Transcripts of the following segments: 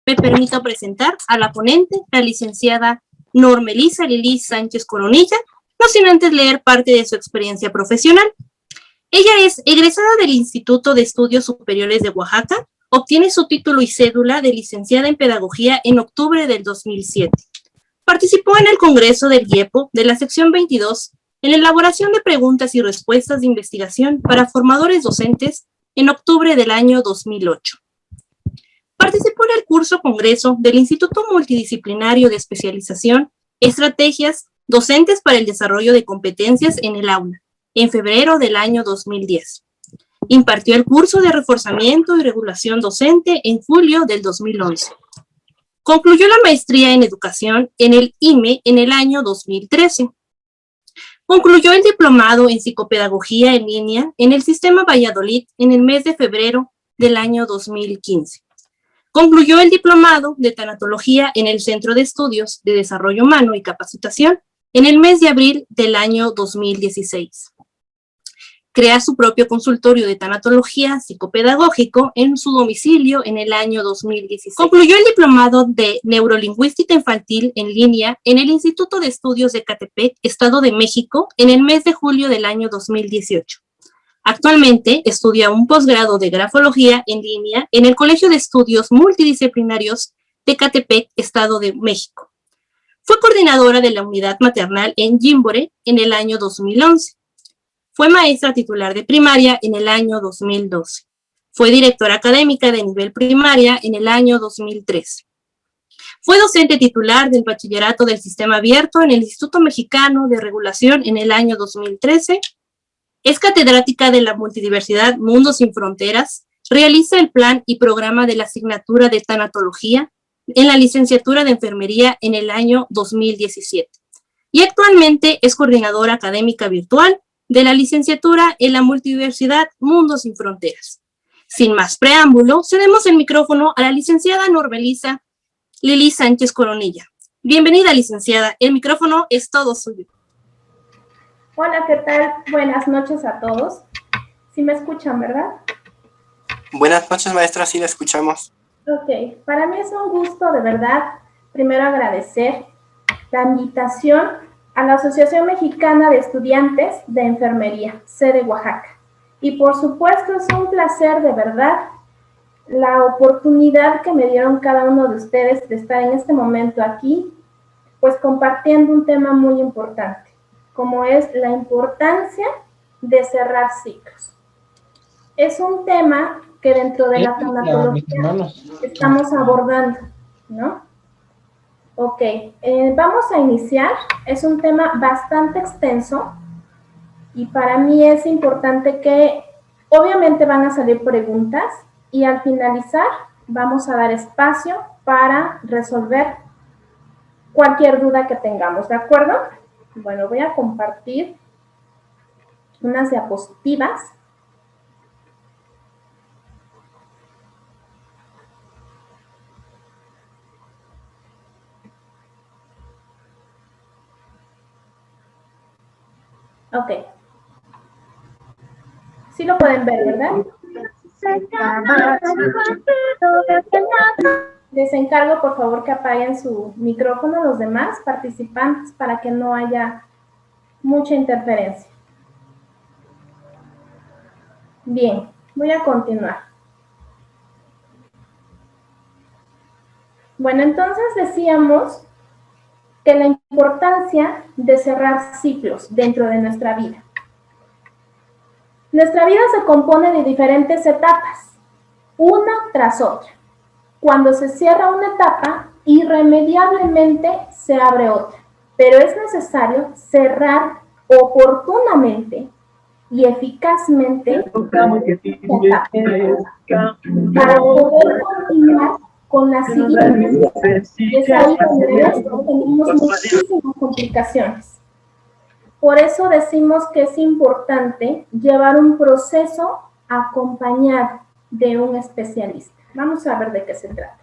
Me permito presentar a la ponente, la licenciada Normelisa Lili Sánchez Coronilla, no sin antes leer parte de su experiencia profesional. Ella es egresada del Instituto de Estudios Superiores de Oaxaca, obtiene su título y cédula de licenciada en Pedagogía en octubre del 2007. Participó en el Congreso del IEPO de la sección 22 en la elaboración de preguntas y respuestas de investigación para formadores docentes en octubre del año 2008. Participó en el curso Congreso del Instituto Multidisciplinario de Especialización, Estrategias Docentes para el Desarrollo de Competencias en el Aula, en febrero del año 2010. Impartió el curso de Reforzamiento y Regulación Docente en julio del 2011. Concluyó la maestría en Educación en el IME en el año 2013. Concluyó el diplomado en Psicopedagogía en línea en el Sistema Valladolid en el mes de febrero del año 2015. Concluyó el diplomado de Tanatología en el Centro de Estudios de Desarrollo Humano y Capacitación en el mes de abril del año 2016. Crea su propio consultorio de tanatología psicopedagógico en su domicilio en el año 2016. Concluyó el diplomado de Neurolingüística Infantil en línea en el Instituto de Estudios de Ecatepec, Estado de México, en el mes de julio del año 2018. Actualmente estudia un posgrado de grafología en línea en el Colegio de Estudios Multidisciplinarios de Ecatepec, Estado de México. Fue coordinadora de la unidad maternal en Jimbore en el año 2011. Fue maestra titular de primaria en el año 2012. Fue directora académica de nivel primaria en el año 2013. Fue docente titular del Bachillerato del Sistema Abierto en el Instituto Mexicano de Regulación en el año 2013. Es catedrática de la Multidiversidad Mundos Sin Fronteras, realiza el plan y programa de la asignatura de Tanatología en la licenciatura de Enfermería en el año 2017. Y actualmente es coordinadora académica virtual de la licenciatura en la Multidiversidad Mundos Sin Fronteras. Sin más preámbulo, cedemos el micrófono a la licenciada Normelisa Lili Sánchez Coronilla. Bienvenida, licenciada. El micrófono es todo suyo. Hola, ¿qué tal? Buenas noches a todos. ¿Sí me escuchan, verdad? Buenas noches, maestra, sí la escuchamos. Ok, para mí es un gusto, de verdad, primero agradecer la invitación a la Asociación Mexicana de Estudiantes de Enfermería, sede Oaxaca. Y por supuesto es un placer, de verdad, la oportunidad que me dieron cada uno de ustedes de estar en este momento aquí, pues compartiendo un tema muy importante, como es la importancia de cerrar ciclos. Es un tema que dentro de la tanatología estamos abordando, ¿no? Ok, vamos a iniciar. Es un tema bastante extenso y para mí es importante que obviamente van a salir preguntas y al finalizar vamos a dar espacio para resolver cualquier duda que tengamos, ¿de acuerdo? Bueno, voy a compartir unas diapositivas. Ok. Sí lo pueden ver, ¿verdad? Les encargo, por favor, que apaguen su micrófono los demás participantes para que no haya mucha interferencia. Bien, voy a continuar. Bueno, entonces decíamos que la importancia de cerrar ciclos dentro de nuestra vida. Nuestra vida se compone de diferentes etapas, una tras otra. Cuando se cierra una etapa, irremediablemente se abre otra, pero es necesario cerrar oportunamente y eficazmente esta etapa para poder continuar con la siguiente. Es ahí donde tenemos muchísimas complicaciones. Por eso decimos que es importante llevar un proceso acompañado de un especialista. Vamos a ver de qué se trata.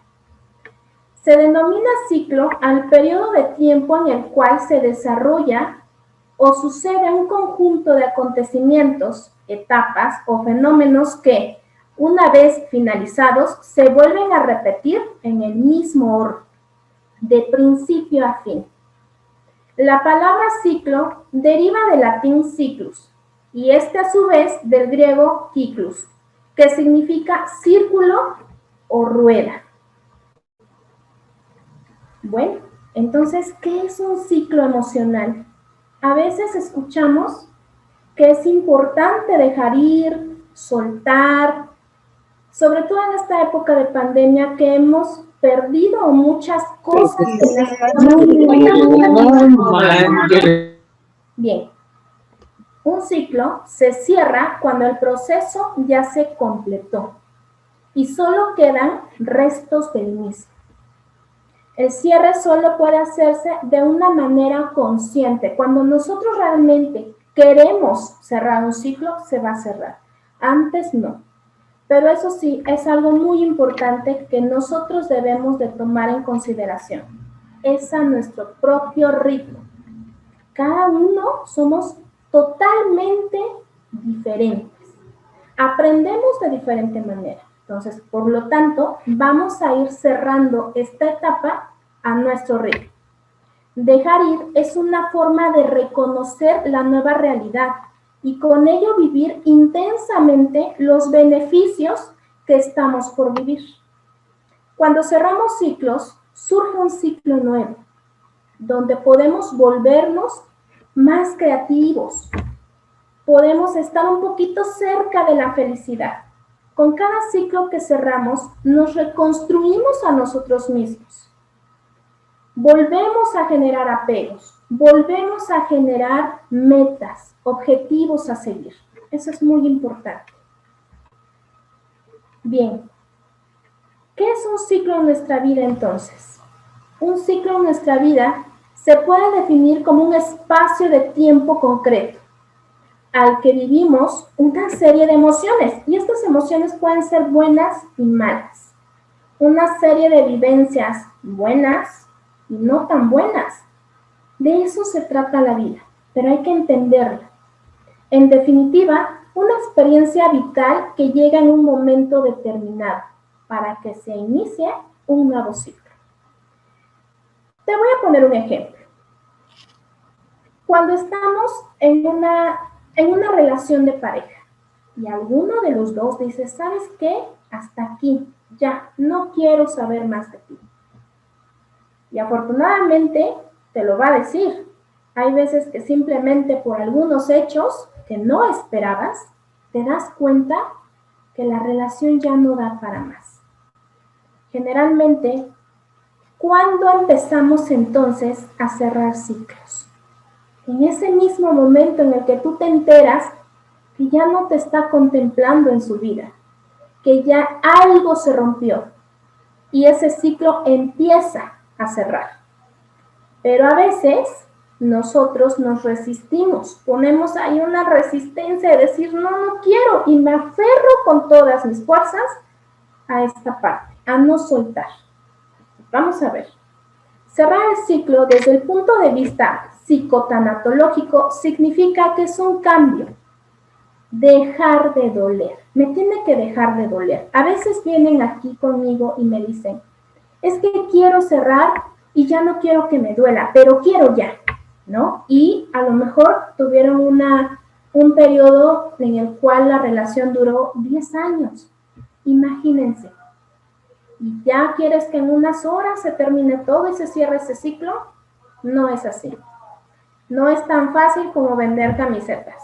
Se denomina ciclo al periodo de tiempo en el cual se desarrolla o sucede un conjunto de acontecimientos, etapas o fenómenos que, una vez finalizados, se vuelven a repetir en el mismo orden, de principio a fin. La palabra ciclo deriva del latín cyclus, y este a su vez del griego κύκλος, que significa círculo o rueda. Bueno, entonces, ¿qué es un ciclo emocional? A veces escuchamos que es importante dejar ir, soltar, sobre todo en esta época de pandemia que hemos perdido muchas cosas. Bien, un ciclo se cierra cuando el proceso ya se completó y solo quedan restos del mismo. El cierre solo puede hacerse de una manera consciente. Cuando nosotros realmente queremos cerrar un ciclo, se va a cerrar. Antes no. Pero eso sí, es algo muy importante que nosotros debemos de tomar en consideración. Es a nuestro propio ritmo. Cada uno somos totalmente diferentes. Aprendemos de diferente manera. Entonces, por lo tanto, vamos a ir cerrando esta etapa a nuestro ritmo. Dejar ir es una forma de reconocer la nueva realidad y con ello vivir intensamente los beneficios que estamos por vivir. Cuando cerramos ciclos, surge un ciclo nuevo, donde podemos volvernos más creativos, podemos estar un poquito cerca de la felicidad. Con cada ciclo que cerramos, nos reconstruimos a nosotros mismos. Volvemos a generar apegos, volvemos a generar metas, objetivos a seguir. Eso es muy importante. Bien, ¿qué es un ciclo en nuestra vida entonces? Un ciclo en nuestra vida se puede definir como un espacio de tiempo concreto al que vivimos una serie de emociones, y estas emociones pueden ser buenas y malas. Una serie de vivencias buenas y no tan buenas. De eso se trata la vida, pero hay que entenderla. En definitiva, una experiencia vital que llega en un momento determinado para que se inicie un nuevo ciclo. Te voy a poner un ejemplo. Cuando estamos en una relación de pareja y alguno de los dos dice, ¿sabes qué? Hasta aquí, ya, no quiero saber más de ti. Y afortunadamente te lo va a decir. Hay veces que simplemente por algunos hechos que no esperabas, te das cuenta que la relación ya no da para más. Generalmente, ¿cuándo empezamos entonces a cerrar ciclos? En ese mismo momento en el que tú te enteras que ya no te está contemplando en su vida, que ya algo se rompió y ese ciclo empieza a cerrar. Pero a veces nosotros nos resistimos, ponemos ahí una resistencia de decir no quiero y me aferro con todas mis fuerzas a esta parte, a no soltar. Vamos a ver. Cerrar el ciclo desde el punto de vista psicotanatológico significa que es un cambio. Dejar de doler. Me tiene que dejar de doler. A veces vienen aquí conmigo y me dicen, es que quiero cerrar y ya no quiero que me duela, pero quiero ya, ¿no? Y a lo mejor tuvieron un periodo en el cual la relación duró 10 años. Imagínense. ¿Y ya quieres que en unas horas se termine todo y se cierre ese ciclo? No es así. No es tan fácil como vender camisetas.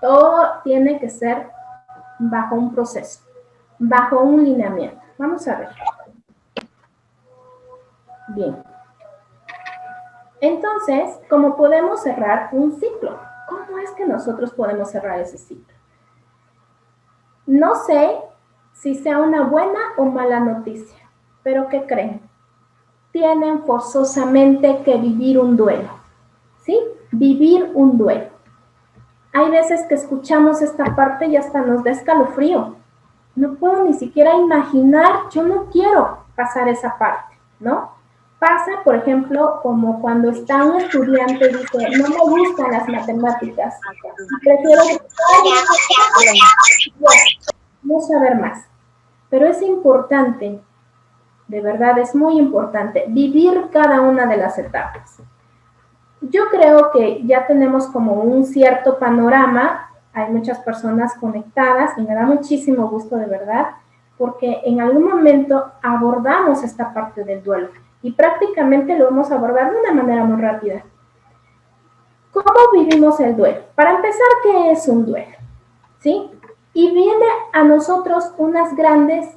Todo tiene que ser bajo un proceso. bajo un lineamiento. Vamos a ver. Bien. Entonces, ¿cómo podemos cerrar un ciclo? ¿Cómo es que nosotros podemos cerrar ese ciclo? No sé si sea una buena o mala noticia, pero ¿qué creen? Tienen forzosamente que vivir un duelo, ¿sí? Vivir un duelo. Hay veces que escuchamos esta parte y hasta nos da escalofrío. No puedo ni siquiera imaginar, yo no quiero pasar esa parte, ¿no? Pasa, por ejemplo, como cuando está un estudiante y dice, no me gustan las matemáticas, prefiero no saber más. Pero es importante, de verdad es muy importante, vivir cada una de las etapas. Yo creo que ya tenemos como un cierto panorama, hay muchas personas conectadas y me da muchísimo gusto de verdad, porque en algún momento abordamos esta parte del duelo y prácticamente lo vamos a abordar de una manera muy rápida. ¿Cómo vivimos el duelo? Para empezar, ¿qué es un duelo? ¿Sí? Y viene a nosotros unas grandes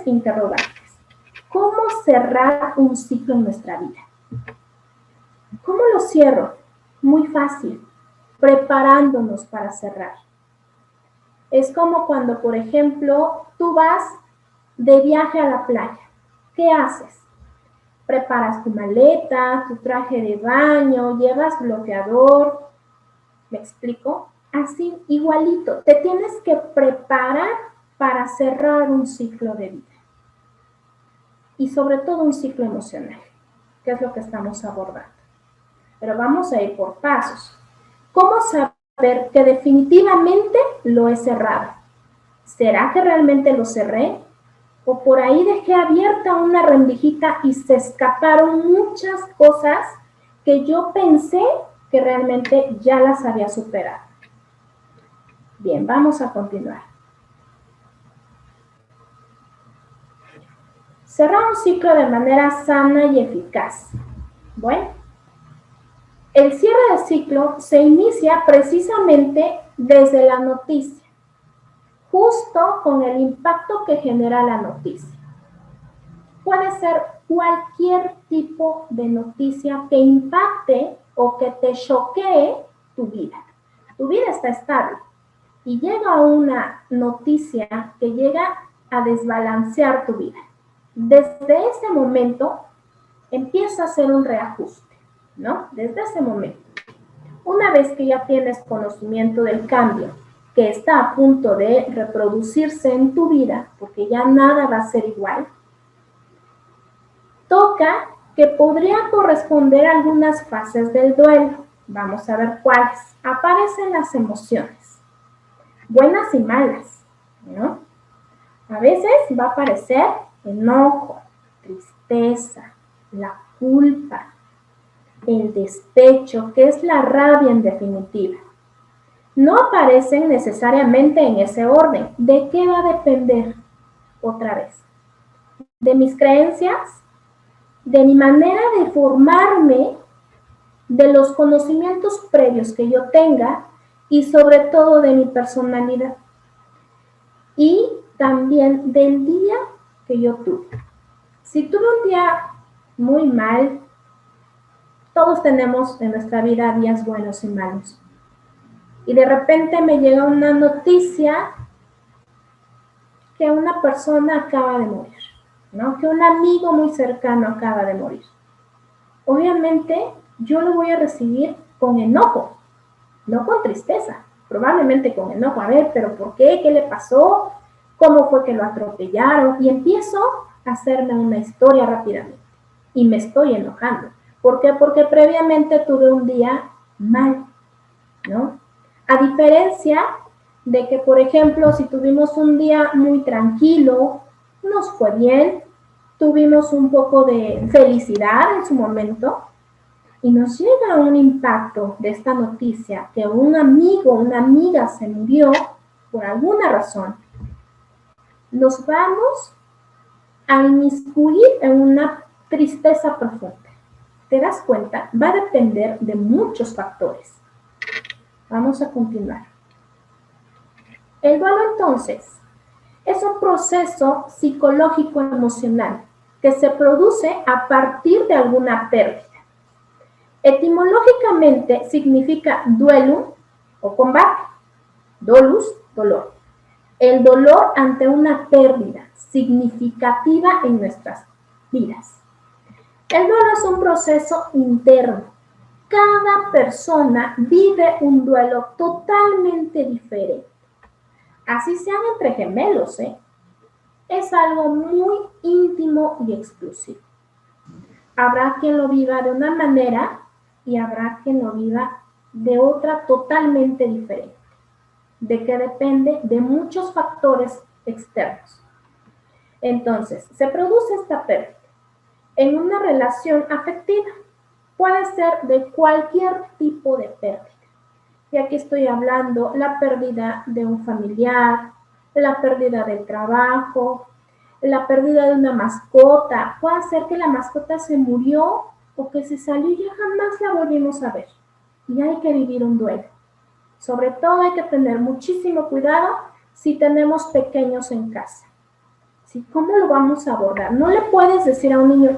interrogantes. ¿Cómo cerrar un ciclo en nuestra vida? ¿Cómo lo cierro? Muy fácil, preparándonos para cerrar. Es como cuando, por ejemplo, tú vas de viaje a la playa. ¿Qué haces? Preparas tu maleta, tu traje de baño, llevas bloqueador. ¿Me explico? Así, igualito. Te tienes que preparar para cerrar un ciclo de vida. Y sobre todo un ciclo emocional, que es lo que estamos abordando. Pero vamos a ir por pasos. ¿Cómo saber que definitivamente lo he cerrado? ¿Será que realmente lo cerré? ¿O por ahí dejé abierta una rendijita y se escaparon muchas cosas que yo pensé que realmente ya las había superado? Bien, vamos a continuar. Cerrar un ciclo de manera sana y eficaz. Bueno, el cierre del ciclo se inicia precisamente desde la noticia, justo con el impacto que genera la noticia. Puede ser cualquier tipo de noticia que impacte o que te choquee tu vida. Tu vida está estable y llega una noticia que llega a desbalancear tu vida. Desde ese momento empieza a hacer un reajuste, ¿no? Desde ese momento. Una vez que ya tienes conocimiento del cambio que está a punto de reproducirse en tu vida, porque ya nada va a ser igual, toca que podría corresponder a algunas fases del duelo. Vamos a ver cuáles. Aparecen las emociones, buenas y malas, ¿no? A veces va a aparecer enojo, tristeza, la culpa, el despecho, que es la rabia en definitiva. No aparecen necesariamente en ese orden. ¿De qué va a depender? Otra vez. De mis creencias, de mi manera de formarme, de los conocimientos previos que yo tenga y sobre todo de mi personalidad. Y también del día que yo tuve. Si tuve un día muy mal, todos tenemos en nuestra vida días buenos y malos. Y de repente me llega una noticia que una persona acaba de morir, ¿no? Que un amigo muy cercano acaba de morir. Obviamente yo lo voy a recibir con enojo, no con tristeza, probablemente con enojo. A ver, ¿pero por qué? ¿Qué le pasó? ¿Cómo fue que lo atropellaron? Y empiezo a hacerme una historia rápidamente y me estoy enojando. ¿Por qué? Porque previamente tuve un día mal, ¿no? A diferencia de que, por ejemplo, si tuvimos un día muy tranquilo, nos fue bien, tuvimos un poco de felicidad en su momento y nos llega un impacto de esta noticia que un amigo, una amiga se murió por alguna razón, nos vamos a inmiscuir en una tristeza profunda. ¿Te das cuenta? Va a depender de muchos factores. Vamos a continuar. El duelo entonces es un proceso psicológico-emocional que se produce a partir de alguna pérdida. Etimológicamente significa duelo o combate, dolus, dolor. El dolor ante una pérdida significativa en nuestras vidas. El duelo es un proceso interno. Cada persona vive un duelo totalmente diferente. Así sean entre gemelos, es algo muy íntimo y exclusivo. Habrá quien lo viva de una manera y habrá quien lo viva de otra totalmente diferente, de que depende de muchos factores externos. Entonces, se produce esta pérdida en una relación afectiva. Puede ser de cualquier tipo de pérdida. Y aquí estoy hablando la pérdida de un familiar, la pérdida del trabajo, la pérdida de una mascota. Puede ser que la mascota se murió o que se salió y ya jamás la volvimos a ver. Y hay que vivir un duelo. Sobre todo hay que tener muchísimo cuidado si tenemos pequeños en casa. ¿Sí? ¿Cómo lo vamos a abordar? No le puedes decir a un niño,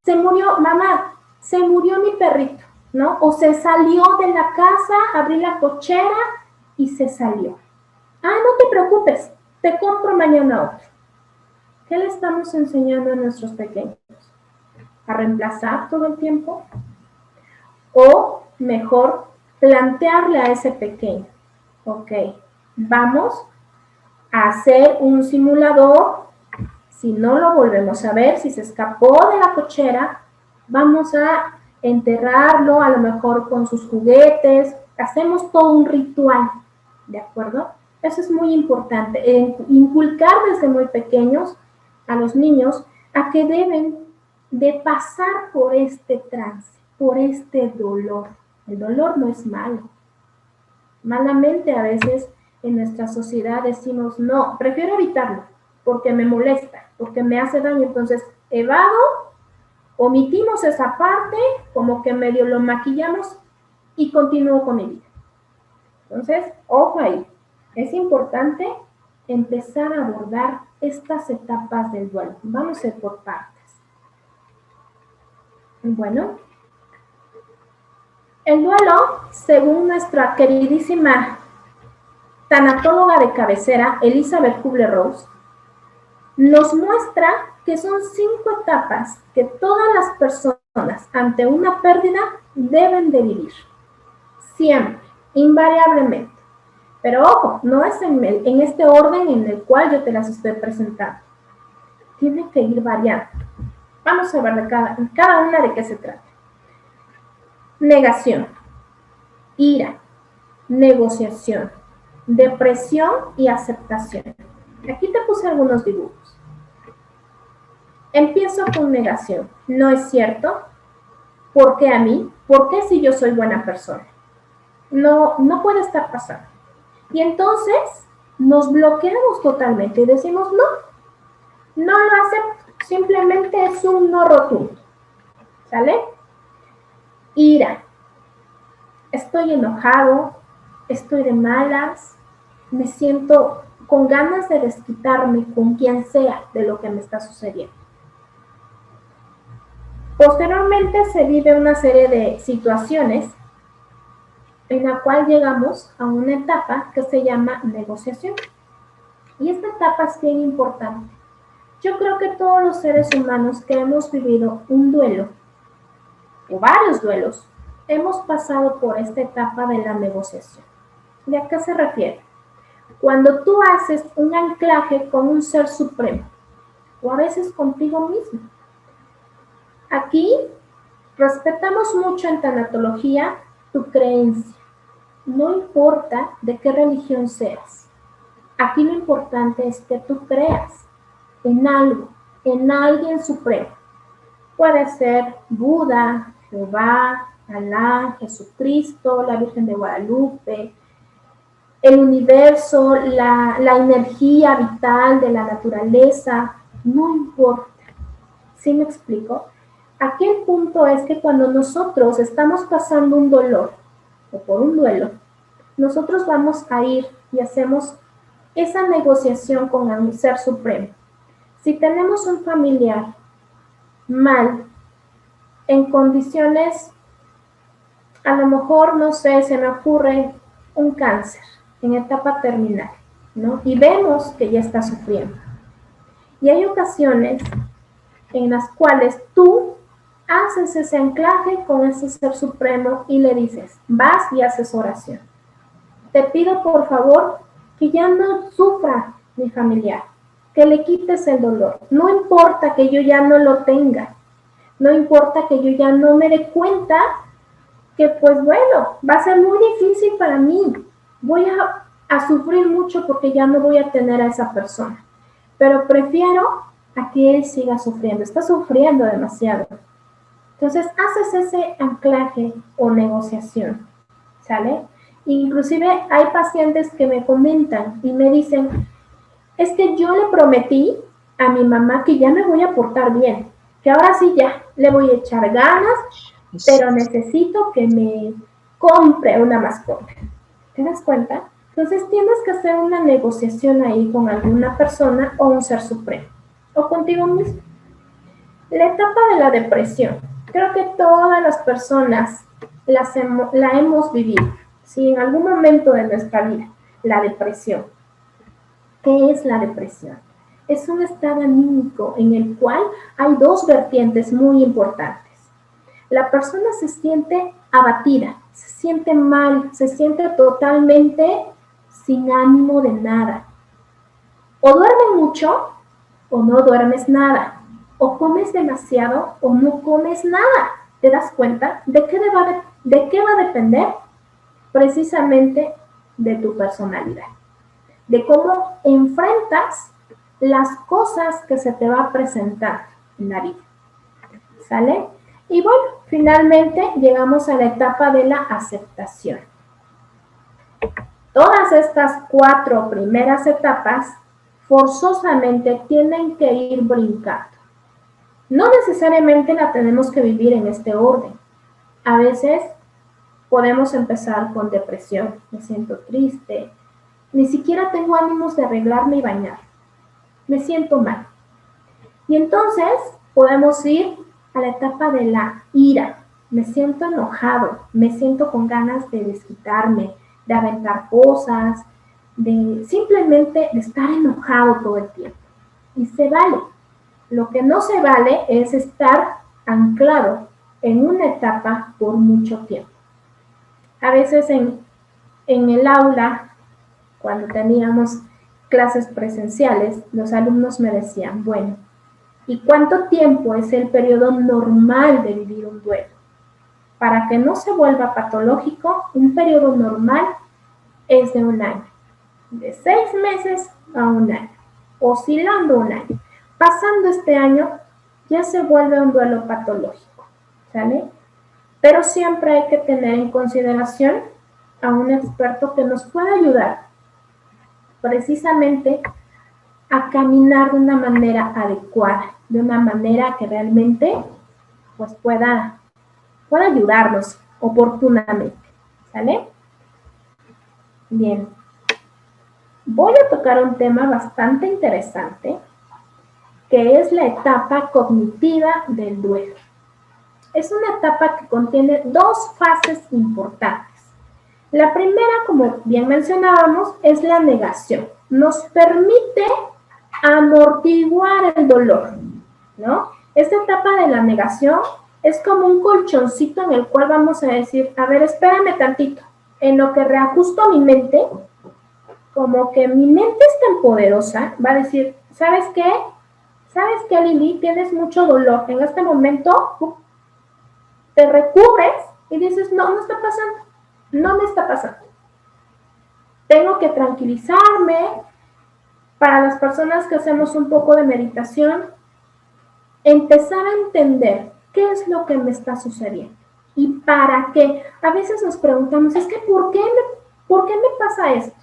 se murió, mamá, se murió mi perrito, ¿no? O se salió de la casa, abrí la cochera y se salió. Ah, no te preocupes, te compro mañana otro. ¿Qué le estamos enseñando a nuestros pequeños? ¿A reemplazar todo el tiempo? O mejor, plantearle a ese pequeño, ok, vamos a hacer un simulador. Si no lo volvemos a ver, si se escapó de la cochera, vamos a enterrarlo, a lo mejor con sus juguetes, hacemos todo un ritual, ¿de acuerdo? Eso es muy importante, inculcar desde muy pequeños a los niños a que deben de pasar por este trance, por este dolor. El dolor no es malo. Malamente a veces en nuestra sociedad decimos, no, prefiero evitarlo, porque me molesta, porque me hace daño, entonces evado, omitimos esa parte, como que medio lo maquillamos y continúo con mi vida. Entonces, ojo ahí, es importante empezar a abordar estas etapas del duelo. Vamos a ir por partes. Bueno, el duelo, según nuestra queridísima tanatóloga de cabecera, Elizabeth Kubler-Ross, nos muestra que son 5 etapas que todas las personas ante una pérdida deben de vivir. Siempre, invariablemente. Pero ojo, no es en este orden en el cual yo te las estoy presentando. Tiene que ir variando. Vamos a ver de cada una de qué se trata. Negación, ira, negociación, depresión y aceptación. Aquí te puse algunos dibujos. Empiezo con negación. No es cierto. ¿Por qué a mí? ¿Por qué si yo soy buena persona? No puede estar pasando. Y entonces nos bloqueamos totalmente y decimos no lo acepto. Simplemente es un no rotundo. ¿Sale? Ira. Estoy enojado, estoy de malas, me siento con ganas de desquitarme con quien sea de lo que me está sucediendo. Posteriormente se vive una serie de situaciones en la cual llegamos a una etapa que se llama negociación. Y esta etapa es bien importante. Yo creo que todos los seres humanos que hemos vivido un duelo, o varios duelos, hemos pasado por esta etapa de la negociación. ¿De a qué se refiere? Cuando tú haces un anclaje con un ser supremo, o a veces contigo mismo. Aquí respetamos mucho en tanatología tu creencia. No importa de qué religión seas. Aquí lo importante es que tú creas en algo, en alguien supremo. Puede ser Buda, Jehová, Alá, Jesucristo, la Virgen de Guadalupe, el universo, la energía vital de la naturaleza, no importa. ¿Sí me explico? Aquí el punto es que cuando nosotros estamos pasando un dolor o por un duelo, nosotros vamos a ir y hacemos esa negociación con el Ser Supremo. Si tenemos un familiar mal, en condiciones, a lo mejor, no sé, se me ocurre un cáncer en etapa terminal, ¿no? Y vemos que ya está sufriendo. Y hay ocasiones en las cuales tú haces ese anclaje con ese Ser Supremo y le dices, vas y haces oración. Te pido por favor que ya no sufra mi familiar, que le quites el dolor. No importa que yo ya no lo tenga, no importa que yo ya no me dé cuenta que pues bueno, va a ser muy difícil para mí. Voy a sufrir mucho porque ya no voy a tener a esa persona. Pero prefiero a que él siga sufriendo. Está sufriendo demasiado. Entonces haces ese anclaje o negociación, ¿sale? Inclusive hay pacientes que me comentan y me dicen, es que yo le prometí a mi mamá que ya me voy a portar bien, que ahora sí ya le voy a echar ganas, pero necesito que me compre una mascota. ¿Te das cuenta? Entonces tienes que hacer una negociación ahí con alguna persona o un Ser Supremo, o contigo mismo. La etapa de la depresión. Creo que todas las personas la hemos vivido, ¿sí? En algún momento de nuestra vida, la depresión. ¿Qué es la depresión? Es un estado anímico en el cual hay dos vertientes muy importantes. La persona se siente abatida, se siente mal, se siente totalmente sin ánimo de nada. O duermes mucho o no duermes nada. O comes demasiado o no comes nada. ¿Te das cuenta? ¿De qué va a depender? Precisamente de tu personalidad. De cómo enfrentas las cosas que se te va a presentar en la vida. ¿Sale? Y bueno, finalmente llegamos a la etapa de la aceptación. Todas estas 4 primeras etapas forzosamente tienen que ir brincando. No necesariamente la tenemos que vivir en este orden. A veces podemos empezar con depresión, me siento triste, ni siquiera tengo ánimos de arreglarme y bañar, me siento mal. Y entonces podemos ir a la etapa de la ira, me siento enojado, me siento con ganas de desquitarme, de aventar cosas, de simplemente de estar enojado todo el tiempo. Y se vale. Lo que no se vale es estar anclado en una etapa por mucho tiempo. A veces en el aula, cuando teníamos clases presenciales, los alumnos me decían, bueno, ¿y cuánto tiempo es el periodo normal de vivir un duelo? Para que no se vuelva patológico, un periodo normal es de 1 año, de 6 meses a 1 año, oscilando 1 año. Pasando este año, ya se vuelve un duelo patológico, ¿sale? Pero siempre hay que tener en consideración a un experto que nos pueda ayudar precisamente a caminar de una manera adecuada, de una manera que realmente pues pueda ayudarnos oportunamente, ¿sale? Bien, voy a tocar un tema bastante interesante, que es la etapa cognitiva del duelo. Es una etapa que contiene 2 fases importantes. La primera, como bien mencionábamos, es la negación. Nos permite amortiguar el dolor, ¿no? Esta etapa de la negación es como un colchoncito en el cual vamos a decir, a ver, espérame tantito, en lo que reajusto mi mente, como que mi mente es tan poderosa, va a decir, ¿sabes qué? ¿Sabes qué, Lili? Tienes mucho dolor. En este momento te recubres y dices, no, no está pasando, no me está pasando. Tengo que tranquilizarme. Para las personas que hacemos un poco de meditación, empezar a entender qué es lo que me está sucediendo y para qué. A veces nos preguntamos, es que ¿por qué me pasa esto?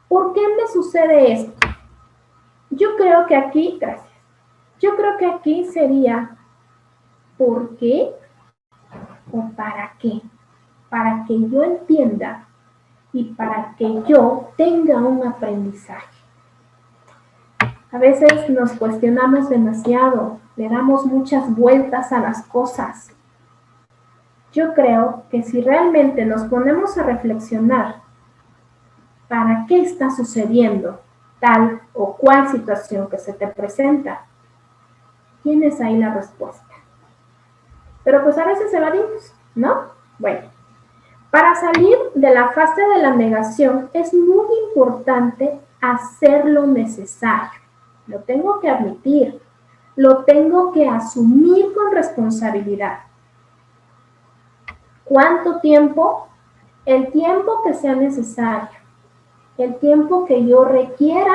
¿Por qué me sucede esto? Yo creo que aquí, gracias, yo creo que aquí sería ¿por qué o para qué? Para que yo entienda y para que yo tenga un aprendizaje. A veces nos cuestionamos demasiado, le damos muchas vueltas a las cosas. Yo creo que si realmente nos ponemos a reflexionar para qué está sucediendo tal o cual situación que se te presenta, tienes ahí la respuesta. Pero pues a veces evadimos, ¿no? Bueno, para salir de la fase de la negación es muy importante hacer lo necesario. Lo tengo que admitir, lo tengo que asumir con responsabilidad. ¿Cuánto tiempo? El tiempo que sea necesario, el tiempo que yo requiera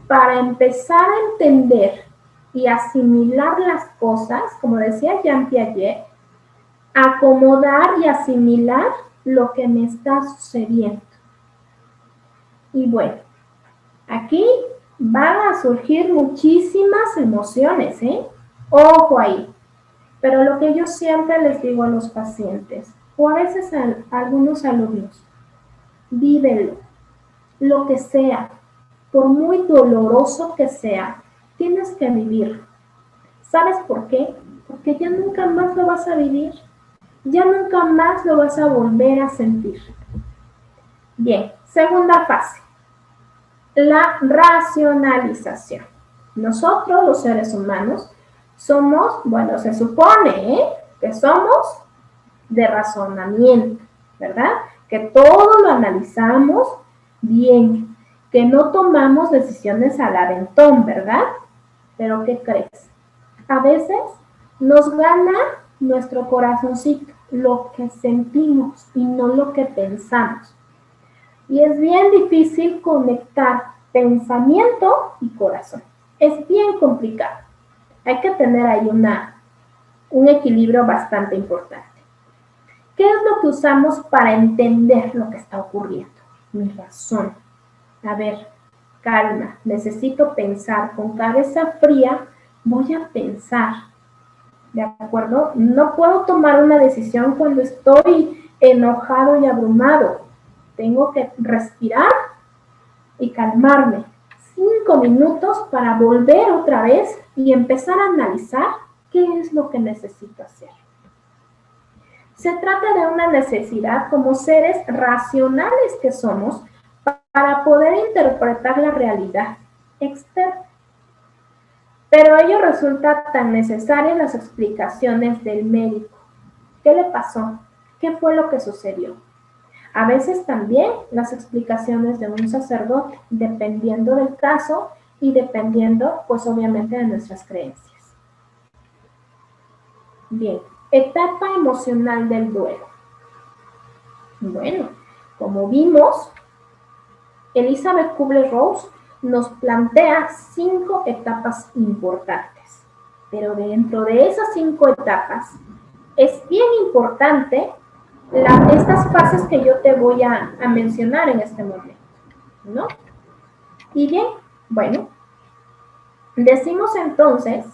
para empezar a entender y asimilar las cosas, como decía Jean Piaget, acomodar y asimilar lo que me está sucediendo. Y bueno, aquí van a surgir muchísimas emociones, ¿eh? Ojo ahí. Pero lo que yo siempre les digo a los pacientes, o a veces a algunos alumnos, vívelo, lo que sea, por muy doloroso que sea, tienes que vivirlo. ¿Sabes por qué? Porque ya nunca más lo vas a vivir, ya nunca más lo vas a volver a sentir. Bien, segunda fase, la racionalización. Nosotros, los seres humanos, somos, bueno, se supone que somos de razonamiento, ¿verdad? Que todo lo analizamos bien, que no tomamos decisiones al aventón, ¿verdad? Pero ¿qué crees? A veces nos gana nuestro corazoncito, lo que sentimos y no lo que pensamos. Y es bien difícil conectar pensamiento y corazón. Es bien complicado. Hay que tener ahí un equilibrio bastante importante. ¿Qué es lo que usamos para entender lo que está ocurriendo? Mi razón. A ver, calma, necesito pensar. Con cabeza fría voy a pensar. ¿De acuerdo? No puedo tomar una decisión cuando estoy enojado y abrumado. Tengo que respirar y calmarme. 5 minutos para volver otra vez y empezar a analizar qué es lo que necesito hacer. Se trata de una necesidad como seres racionales que somos para poder interpretar la realidad externa. Pero ello resulta tan necesario en las explicaciones del médico. ¿Qué le pasó? ¿Qué fue lo que sucedió? A veces también las explicaciones de un sacerdote, dependiendo del caso y dependiendo, pues obviamente, de nuestras creencias. Bien, etapa emocional del duelo. Bueno, como vimos, Elizabeth Kubler-Ross nos plantea 5 etapas importantes, pero dentro de esas 5 etapas es bien importante estas fases que yo te voy a mencionar en este momento, ¿no? Y bien, bueno, decimos entonces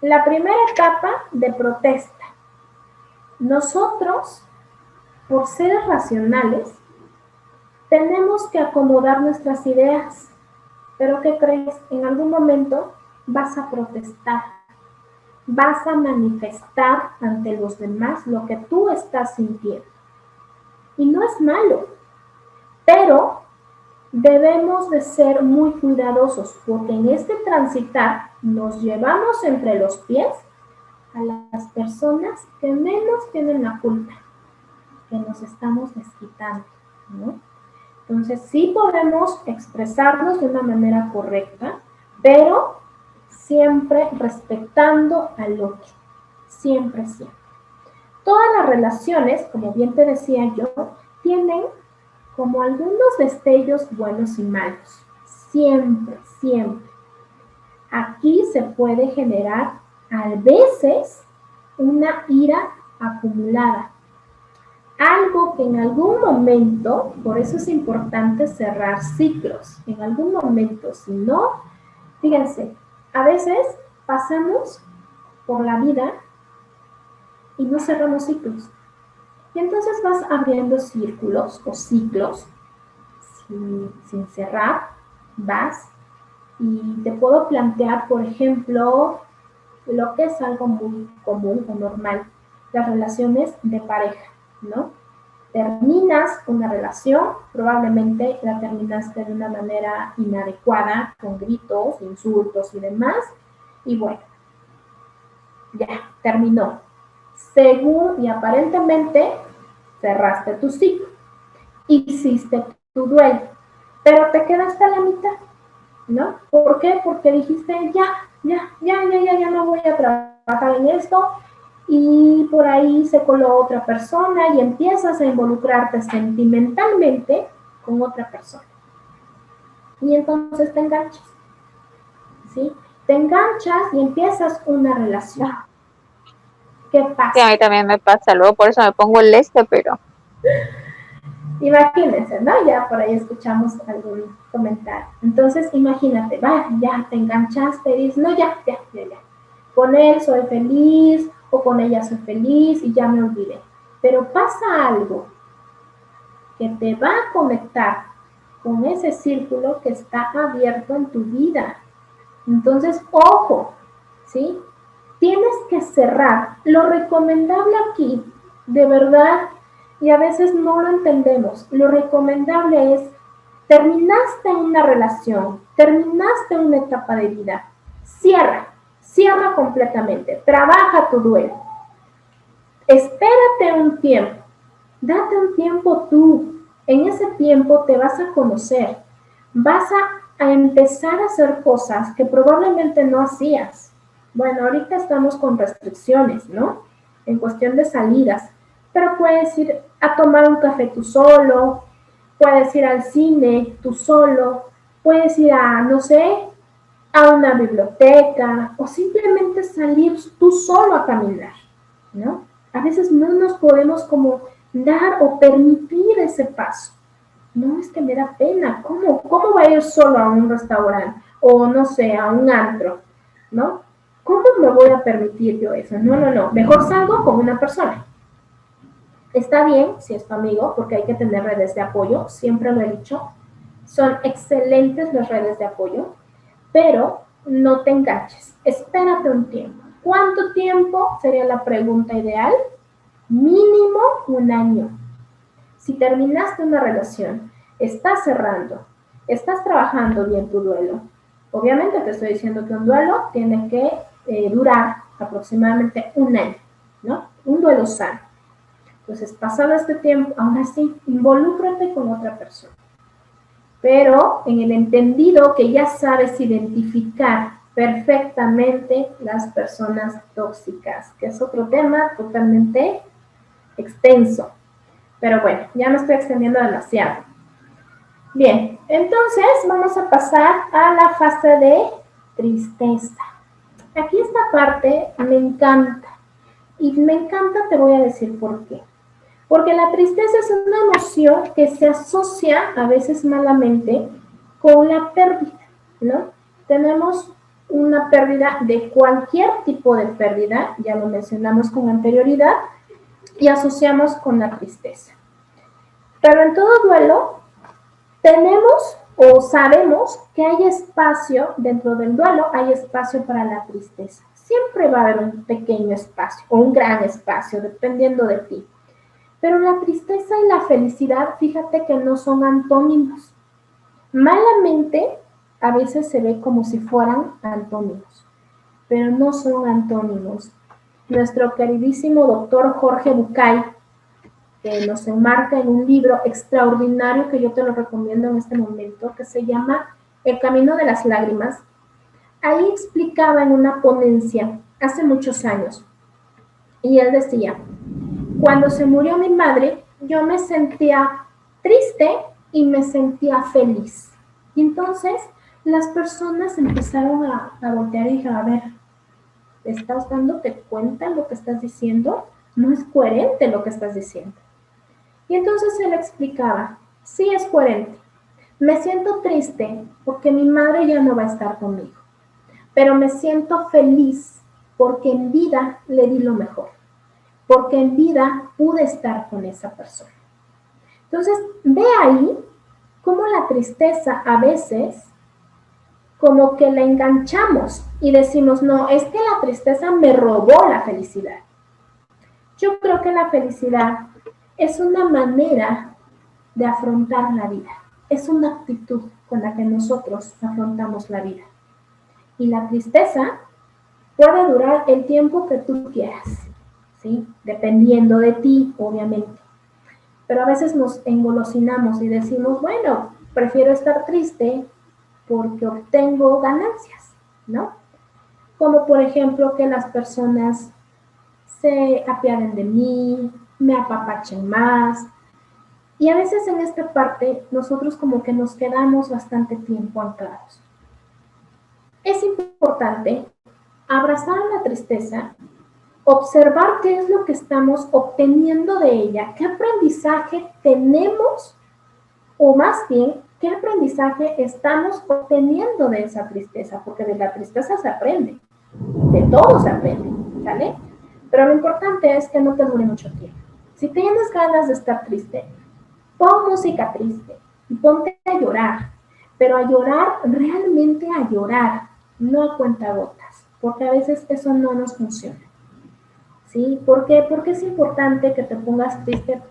la primera etapa de protesta. Nosotros, por seres racionales, tenemos que acomodar nuestras ideas. Pero ¿qué crees? En algún momento vas a protestar, vas a manifestar ante los demás lo que tú estás sintiendo. Y no es malo, pero debemos de ser muy cuidadosos porque en este transitar nos llevamos entre los pies a las personas que menos tienen la culpa, que nos estamos desquitando, ¿no? Entonces sí podemos expresarnos de una manera correcta, pero siempre respetando al otro, siempre, siempre. Todas las relaciones, como bien te decía yo, tienen como algunos destellos buenos y malos, siempre, siempre. Aquí se puede generar a veces una ira acumulada, algo que en algún momento, por eso es importante cerrar ciclos, en algún momento, si no, fíjense, a veces pasamos por la vida y no cerramos ciclos. Y entonces vas abriendo círculos o ciclos sin cerrar, vas Y te puedo plantear, por ejemplo, lo que es algo muy común o normal, las relaciones de pareja, ¿no? Terminas una relación, probablemente la terminaste de una manera inadecuada, con gritos, insultos y demás, y bueno, ya, terminó. Según y aparentemente cerraste tu ciclo, hiciste tu duelo, pero te quedaste a la mitad, ¿no? ¿Por qué? Porque dijiste, ya no voy a trabajar en esto, y por ahí se coló otra persona y empiezas a involucrarte sentimentalmente con otra persona. Y entonces te enganchas, ¿sí? Te enganchas y empiezas una relación. ¿Qué pasa? Sí, a mí también me pasa, luego por eso me pongo el pero Imagínense, ¿no? Ya por ahí escuchamos algún comentario. Entonces, imagínate, va, ya te enganchaste y dices, no, ya. Con él soy feliz o con ella soy feliz y ya me olvidé. Pero pasa algo que te va a conectar con ese círculo que está abierto en tu vida. Entonces, ojo, ¿sí? Tienes que cerrar. Lo recomendable aquí, de verdad, y a veces no lo entendemos, lo recomendable es, terminaste una relación, terminaste una etapa de vida, cierra completamente, trabaja tu duelo, espérate un tiempo, date un tiempo tú, en ese tiempo te vas a conocer, vas a empezar a hacer cosas que probablemente no hacías. Bueno, ahorita estamos con restricciones, ¿no? En cuestión de salidas, pero puedes ir a tomar un café tú solo, puedes ir al cine tú solo, puedes ir a, no sé, a una biblioteca o simplemente salir tú solo a caminar, ¿no? A veces no nos podemos como dar o permitir ese paso. No, es que me da pena. ¿Cómo voy a ir solo a un restaurante? O no sé, a un antro, ¿no? ¿Cómo me voy a permitir yo eso? No. Mejor salgo con una persona. Está bien si es tu amigo, porque hay que tener redes de apoyo, siempre lo he dicho. Son excelentes las redes de apoyo, pero no te enganches. Espérate un tiempo. ¿Cuánto tiempo sería la pregunta ideal? Mínimo un año. Si terminaste una relación, estás cerrando, estás trabajando bien tu duelo. Obviamente te estoy diciendo que un duelo tiene que durar aproximadamente un año, ¿no? Un duelo sano. Entonces, pasado este tiempo, ahora sí, involúcrate con otra persona. Pero en el entendido que ya sabes identificar perfectamente las personas tóxicas, que es otro tema totalmente extenso. Pero bueno, ya me estoy extendiendo demasiado. Bien, entonces vamos a pasar a la fase de tristeza. Aquí esta parte me encanta. Y me encanta, te voy a decir por qué. Porque la tristeza es una emoción que se asocia a veces malamente con la pérdida, ¿no? Tenemos una pérdida de cualquier tipo de pérdida, ya lo mencionamos con anterioridad, y asociamos con la tristeza. Pero en todo duelo tenemos o sabemos que hay espacio, dentro del duelo hay espacio para la tristeza. Siempre va a haber un pequeño espacio o un gran espacio, dependiendo de ti. Pero la tristeza y la felicidad, fíjate que no son antónimos. Malamente, a veces se ve como si fueran antónimos, pero no son antónimos. Nuestro queridísimo doctor Jorge Bucay, que nos enmarca en un libro extraordinario que yo te lo recomiendo en este momento, que se llama El Camino de las Lágrimas. Ahí explicaba en una ponencia hace muchos años, y él decía, cuando se murió mi madre, yo me sentía triste y me sentía feliz. Y entonces las personas empezaron a voltear y dijeron, a ver, ¿estás dándote cuenta de lo que estás diciendo? No es coherente lo que estás diciendo. Y entonces él explicaba, sí es coherente. Me siento triste porque mi madre ya no va a estar conmigo, pero me siento feliz porque en vida le di lo mejor, porque en vida pude estar con esa persona. Entonces, ve ahí cómo la tristeza a veces como que la enganchamos y decimos, no, es que la tristeza me robó la felicidad. Yo creo que la felicidad es una manera de afrontar la vida, es una actitud con la que nosotros afrontamos la vida. Y la tristeza puede durar el tiempo que tú quieras, ¿sí? Dependiendo de ti, obviamente. Pero a veces nos engolosinamos y decimos, bueno, prefiero estar triste porque obtengo ganancias, ¿no? Como por ejemplo que las personas se apiaden de mí, me apapachen más. Y a veces en esta parte nosotros como que nos quedamos bastante tiempo anclados. Es importante abrazar la tristeza, observar qué es lo que estamos obteniendo de ella, qué aprendizaje tenemos, o más bien, qué aprendizaje estamos obteniendo de esa tristeza, porque de la tristeza se aprende, de todo se aprende, ¿sale? Pero lo importante es que no te dure mucho tiempo. Si tienes ganas de estar triste, pon música triste y ponte a llorar, pero a llorar, realmente a llorar, no a cuentagotas, porque a veces eso no nos funciona. ¿Sí? ¿Por qué? Porque es importante que te pongas triste,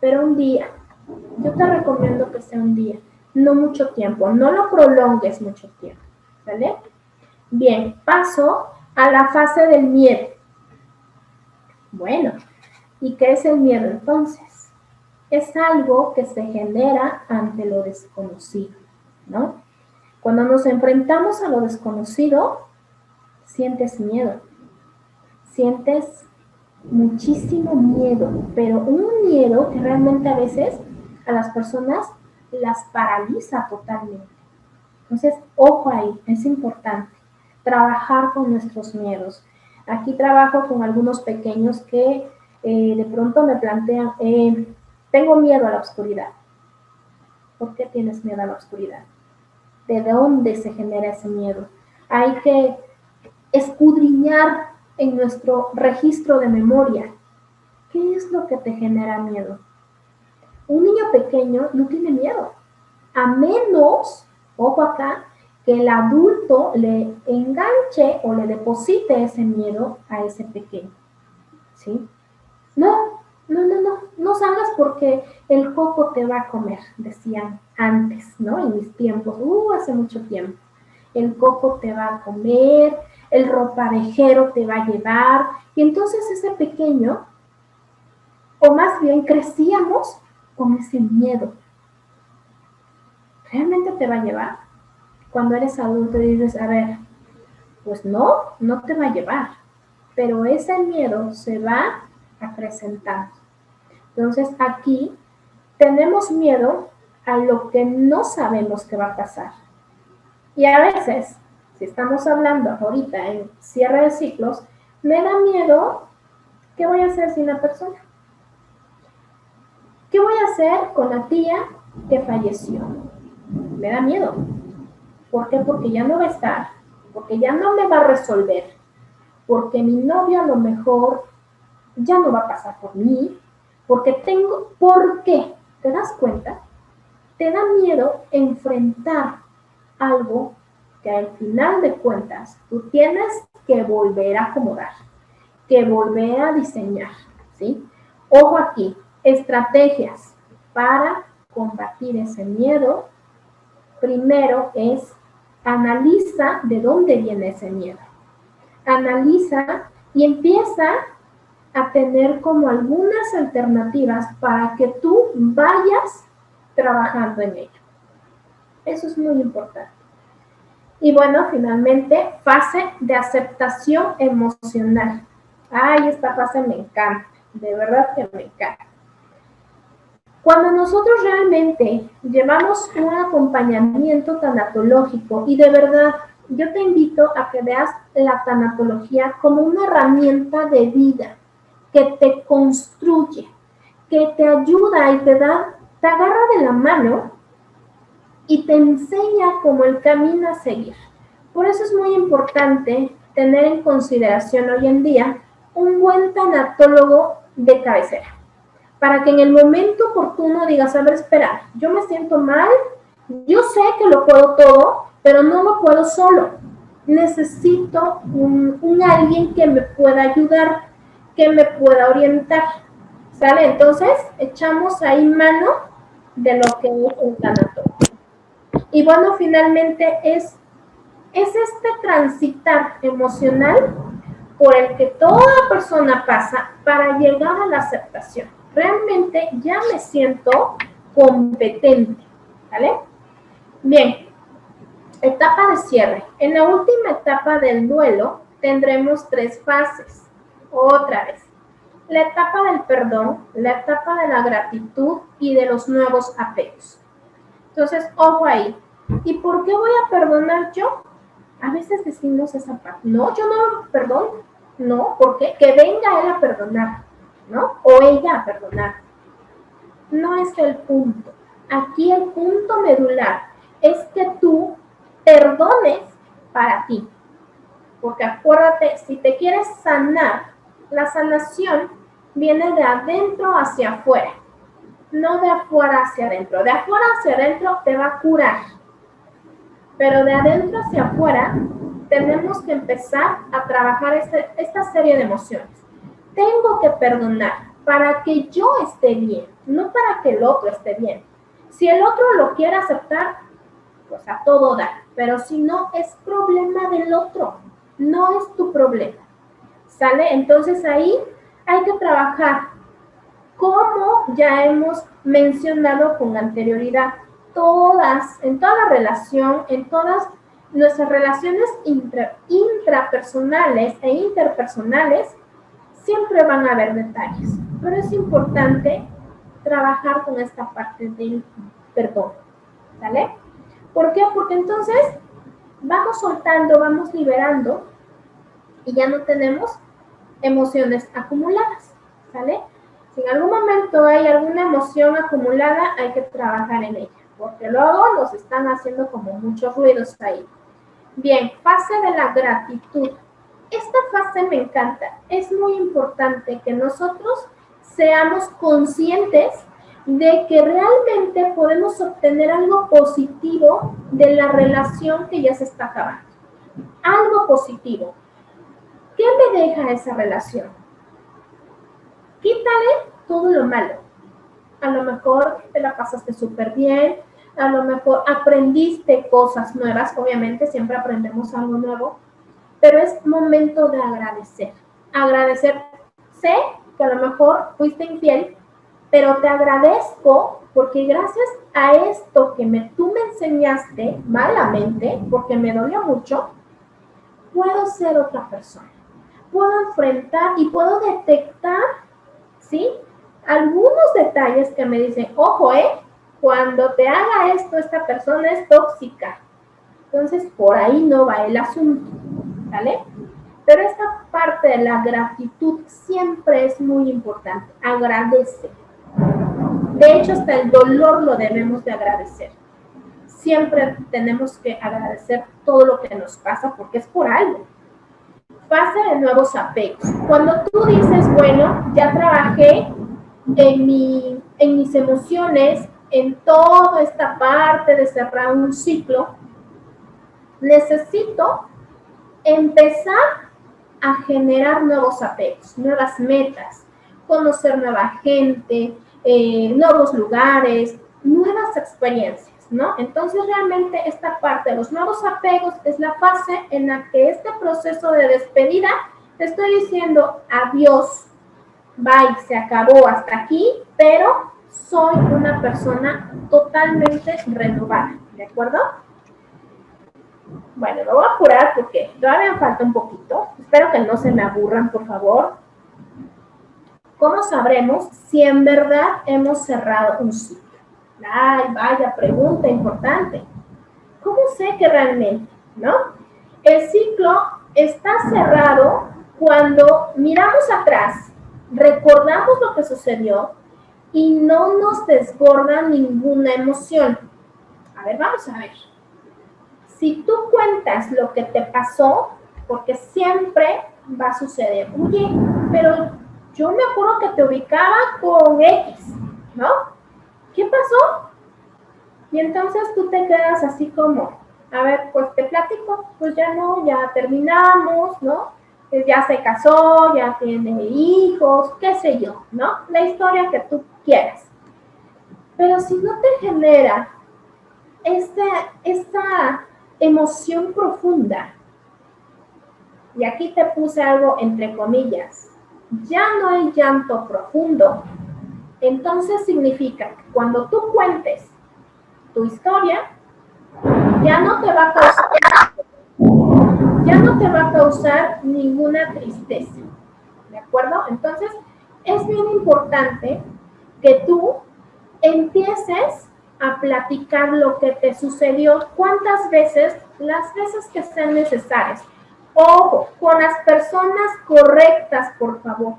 pero un día. Yo te recomiendo que sea un día, no mucho tiempo, no lo prolongues mucho tiempo, ¿vale? Bien, paso a la fase del miedo. Bueno, ¿y qué es el miedo entonces? Es algo que se genera ante lo desconocido, ¿no? Cuando nos enfrentamos a lo desconocido, sientes miedo, sientes muchísimo miedo, pero un miedo que realmente a veces a las personas las paraliza totalmente. Entonces, ojo ahí, es importante trabajar con nuestros miedos. Aquí trabajo con algunos pequeños que de pronto me plantean, tengo miedo a la oscuridad. ¿Por qué tienes miedo a la oscuridad? ¿De dónde se genera ese miedo? Hay que escudriñar en nuestro registro de memoria. ¿Qué es lo que te genera miedo? Un niño pequeño no tiene miedo, a menos, ojo acá, que el adulto le enganche o le deposite ese miedo a ese pequeño, ¿sí? No salgas porque el coco te va a comer, decían antes, ¿no? En mis tiempos, hace mucho tiempo. El coco te va a comer, el ropavejero te va a llevar, y entonces ese pequeño, o más bien crecíamos con ese miedo. ¿Realmente te va a llevar? Cuando eres adulto dices, a ver, pues no te va a llevar, pero ese miedo se va acrecentando. Entonces aquí tenemos miedo a lo que no sabemos que va a pasar. Y a veces, si estamos hablando ahorita en cierre de ciclos, me da miedo, ¿qué voy a hacer sin la persona? ¿Qué voy a hacer con la tía que falleció? Me da miedo. ¿Por qué? Porque ya no va a estar, porque ya no me va a resolver, porque mi novio a lo mejor ya no va a pasar por mí, porque ¿por qué? ¿Te das cuenta? Te da miedo enfrentar algo que al final de cuentas tú tienes que volver a acomodar, que volver a diseñar, ¿sí? Ojo aquí, estrategias para combatir ese miedo. Primero es analiza de dónde viene ese miedo. Analiza y empieza a tener como algunas alternativas para que tú vayas trabajando en ello. Eso es muy importante. Y bueno, finalmente, fase de aceptación emocional. Ay, esta fase me encanta, de verdad que me encanta. Cuando nosotros realmente llevamos un acompañamiento tanatológico, y de verdad, yo te invito a que veas la tanatología como una herramienta de vida que te construye, que te ayuda y te agarra de la mano y te enseña como el camino a seguir. Por eso es muy importante tener en consideración hoy en día un buen tanatólogo de cabecera, para que en el momento oportuno digas, a ver, espera, yo me siento mal, yo sé que lo puedo todo, pero no lo puedo solo. Necesito un alguien que me pueda ayudar, que me pueda orientar, ¿sale? Entonces, echamos ahí mano de lo que es el tanatorio. Y bueno, finalmente es este transitar emocional por el que toda persona pasa para llegar a la aceptación. Realmente ya me siento competente, ¿vale? Bien, etapa de cierre. En la última etapa del duelo tendremos 3 fases. Otra vez. La etapa del perdón, la etapa de la gratitud y de los nuevos apegos. Entonces, ojo ahí. ¿Y por qué voy a perdonar yo? A veces decimos esa parte. No, yo no perdono. No, ¿por qué? Que venga él a perdonar, ¿no? O ella a perdonar. No es el punto. Aquí el punto medular es que tú perdones para ti. Porque acuérdate, si te quieres sanar, la sanación viene de adentro hacia afuera, no de afuera hacia adentro. De afuera hacia adentro te va a curar, pero de adentro hacia afuera tenemos que empezar a trabajar esta serie de emociones. Tengo que perdonar para que yo esté bien, no para que el otro esté bien. Si el otro lo quiere aceptar, pues a todo dar, pero si no, es problema del otro, no es tu problema, ¿sale? Entonces ahí hay que trabajar, como ya hemos mencionado con anterioridad, en toda la relación, en todas nuestras relaciones intrapersonales e interpersonales, siempre van a haber detalles, pero es importante trabajar con esta parte del perdón, ¿sale? ¿Por qué? Porque entonces vamos soltando, vamos liberando y ya no tenemos emociones acumuladas, ¿sale? Si en algún momento hay alguna emoción acumulada, hay que trabajar en ella, porque luego nos están haciendo como muchos ruidos ahí. Bien, fase de la gratitud. Esta fase me encanta. Es muy importante que nosotros seamos conscientes de que realmente podemos obtener algo positivo de la relación que ya se está acabando. Algo positivo. ¿Qué me deja esa relación? Quítale todo lo malo. A lo mejor te la pasaste súper bien, a lo mejor aprendiste cosas nuevas, obviamente siempre aprendemos algo nuevo, pero es momento de agradecer. Agradecer, sé que a lo mejor fuiste infiel, pero te agradezco porque gracias a esto que tú me enseñaste malamente, porque me dolió mucho, puedo ser otra persona. Puedo enfrentar y puedo detectar, ¿sí?, algunos detalles que me dicen, ojo, cuando te haga esto, esta persona es tóxica. Entonces, por ahí no va el asunto, ¿vale? Pero esta parte de la gratitud siempre es muy importante. Agradece. De hecho, hasta el dolor lo debemos de agradecer. Siempre tenemos que agradecer todo lo que nos pasa porque es por algo. Fase de nuevos apegos. Cuando tú dices, bueno, ya trabajé en mis emociones, en toda esta parte de cerrar un ciclo, necesito empezar a generar nuevos apegos, nuevas metas, conocer nueva gente, nuevos lugares, nuevas experiencias, ¿no? Entonces realmente esta parte de los nuevos apegos es la fase en la que este proceso de despedida te estoy diciendo adiós, bye, se acabó hasta aquí, pero soy una persona totalmente renovada, ¿de acuerdo? Bueno, lo voy a apurar porque todavía me falta un poquito. Espero que no se me aburran, por favor. ¿Cómo sabremos si en verdad hemos cerrado un ciclo? Ay, vaya pregunta importante. ¿Cómo sé que realmente, no? El ciclo está cerrado cuando miramos atrás, recordamos lo que sucedió y no nos desborda ninguna emoción. A ver, vamos a ver. Si tú cuentas lo que te pasó, porque siempre va a suceder, oye, pero yo me acuerdo que te ubicaba con X, ¿no? ¿Qué pasó? Y entonces tú te quedas así como, A ver, pues te platico, pues ya no, ya terminamos, ¿no? Pues ya se casó, ya tiene hijos, qué sé yo, ¿no? La historia que tú quieras. Pero si no te genera esta emoción profunda, y aquí te puse algo entre comillas, ya no hay llanto profundo, entonces significa que cuando tú cuentes tu historia, ya no te va a causar ninguna tristeza, ¿de acuerdo? Entonces, es bien importante que tú empieces a platicar lo que te sucedió, cuántas veces, las veces que sean necesarias. Ojo, con las personas correctas, por favor.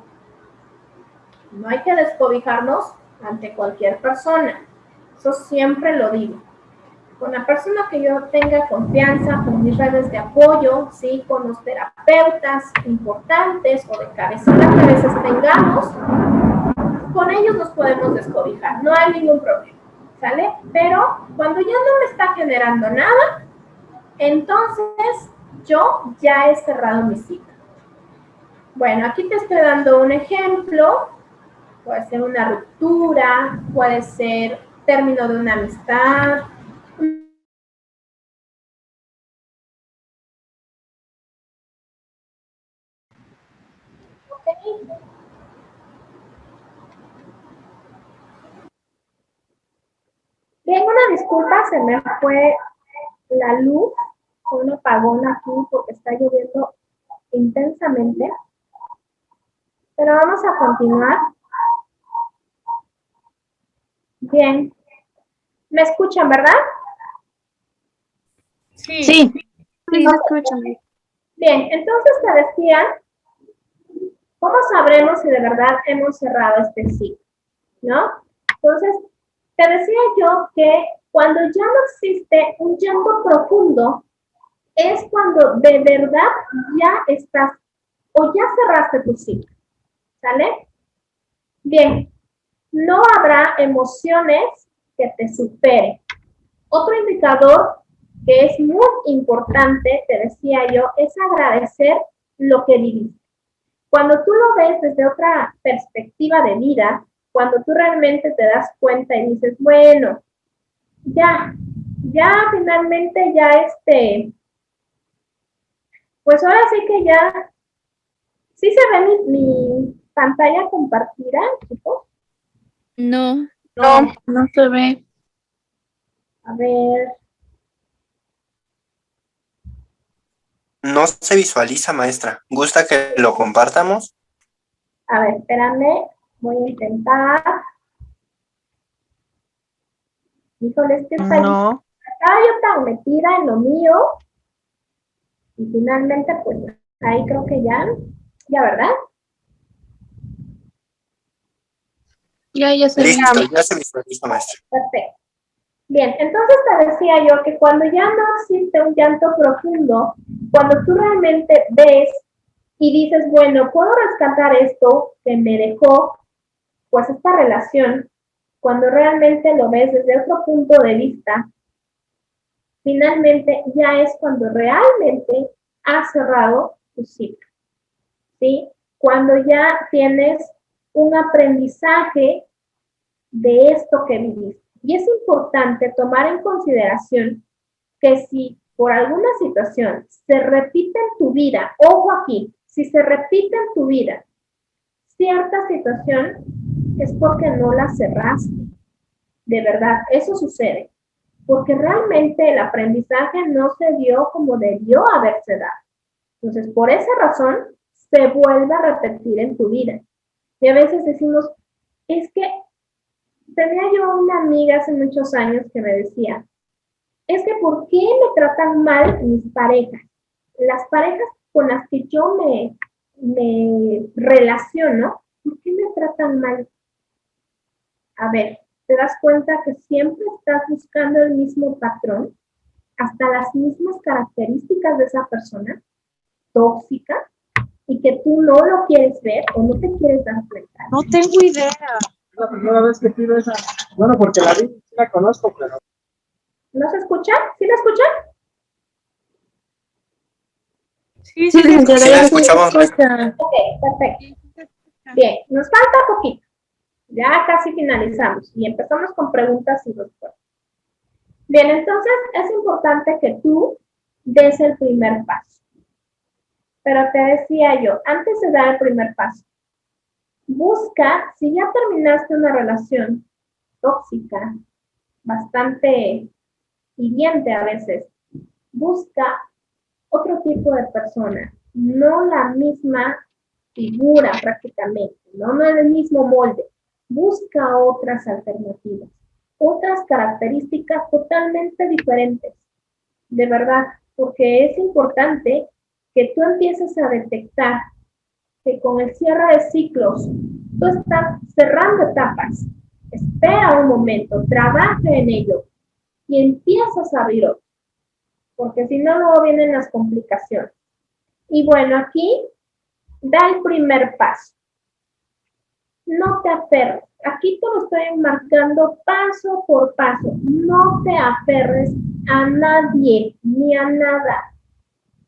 No hay que descobijarnos ante cualquier persona. Eso siempre lo digo. Con la persona que yo tenga confianza, con mis redes de apoyo, ¿sí? Con los terapeutas importantes o de cabecera que a veces tengamos, con ellos nos podemos descobijar, no hay ningún problema, ¿sale? Pero cuando ya no me está generando nada, entonces yo ya he cerrado mi cita. Bueno, aquí te estoy dando un ejemplo, puede ser una ruptura, puede ser término de una amistad. Okay. Bien, una disculpa, se me fue la luz, un apagón aquí porque está lloviendo intensamente. Pero vamos a continuar. Bien. ¿Me escuchan, verdad? Sí, sí, se escuchan. Bien, entonces te decía, ¿cómo sabremos si de verdad hemos cerrado este ciclo? ¿No? Entonces, te decía yo que cuando ya no existe un llanto profundo, es cuando de verdad ya estás o ya cerraste tu ciclo. ¿Sale? Bien, no habrá emociones que te superen. Otro indicador que es muy importante, te decía yo, es agradecer lo que viviste. Cuando tú lo ves desde otra perspectiva de vida, cuando tú realmente te das cuenta y dices, bueno, ya finalmente pues ahora sí que ya, ¿sí se ve mi pantalla compartida, chicos? no, No, no se ve. A ver, No se visualiza, maestra. ¿Gusta que lo compartamos? espérame, voy a intentar. Híjole, es que estaba yo tan metida en lo mío y finalmente, pues ahí creo que ya, ¿verdad? Ya se ve. Listo, ya se visualiza, maestra. Perfecto. Bien, entonces te decía yo que cuando ya no existe un llanto profundo, cuando tú realmente ves y dices, bueno, puedo rescatar esto que me dejó, pues esta relación, cuando realmente lo ves desde otro punto de vista, finalmente ya es cuando realmente has cerrado tu ciclo, ¿sí? Cuando ya tienes un aprendizaje de esto que viviste. Y es importante tomar en consideración que si por alguna situación se repite en tu vida, ojo aquí, si se repite en tu vida cierta situación, es porque no la cerraste. De verdad, eso sucede. Porque realmente el aprendizaje no se dio como debió haberse dado. Entonces, por esa razón, se vuelve a repetir en tu vida. Y a veces decimos, es que tenía yo una amiga hace muchos años que me decía, es que ¿por qué me tratan mal mis parejas? Las parejas con las que yo me relaciono, ¿por qué me tratan mal? A ver, ¿te das cuenta que siempre estás buscando el mismo patrón? Hasta las mismas características de esa persona tóxica y que tú no lo quieres ver o no te quieres dar cuenta. No tengo idea. Es la primera vez que pido esa. Bueno, porque la vi, sí la conozco, pero. ¿No se escucha? ¿Sí la escuchan? Sí, licenciada. Sí, la escuchamos. Ok, perfecto. Bien, nos falta poquito. Ya casi finalizamos y empezamos con preguntas y respuestas. Bien, entonces es importante que tú des el primer paso. Pero te decía yo, antes de dar el primer paso, busca, si ya terminaste una relación tóxica, bastante hiriente a veces, busca otro tipo de persona, no la misma figura prácticamente, no el mismo molde. Busca otras alternativas, otras características totalmente diferentes, de verdad, porque es importante que tú empieces a detectar que con el cierre de ciclos, tú estás cerrando etapas. Espera un momento, trabaja en ello y empiezas a abrir otro, porque si no, luego vienen las complicaciones. Y bueno, aquí da el primer paso. No te aferres. Aquí te lo estoy marcando paso por paso. No te aferres a nadie ni a nada.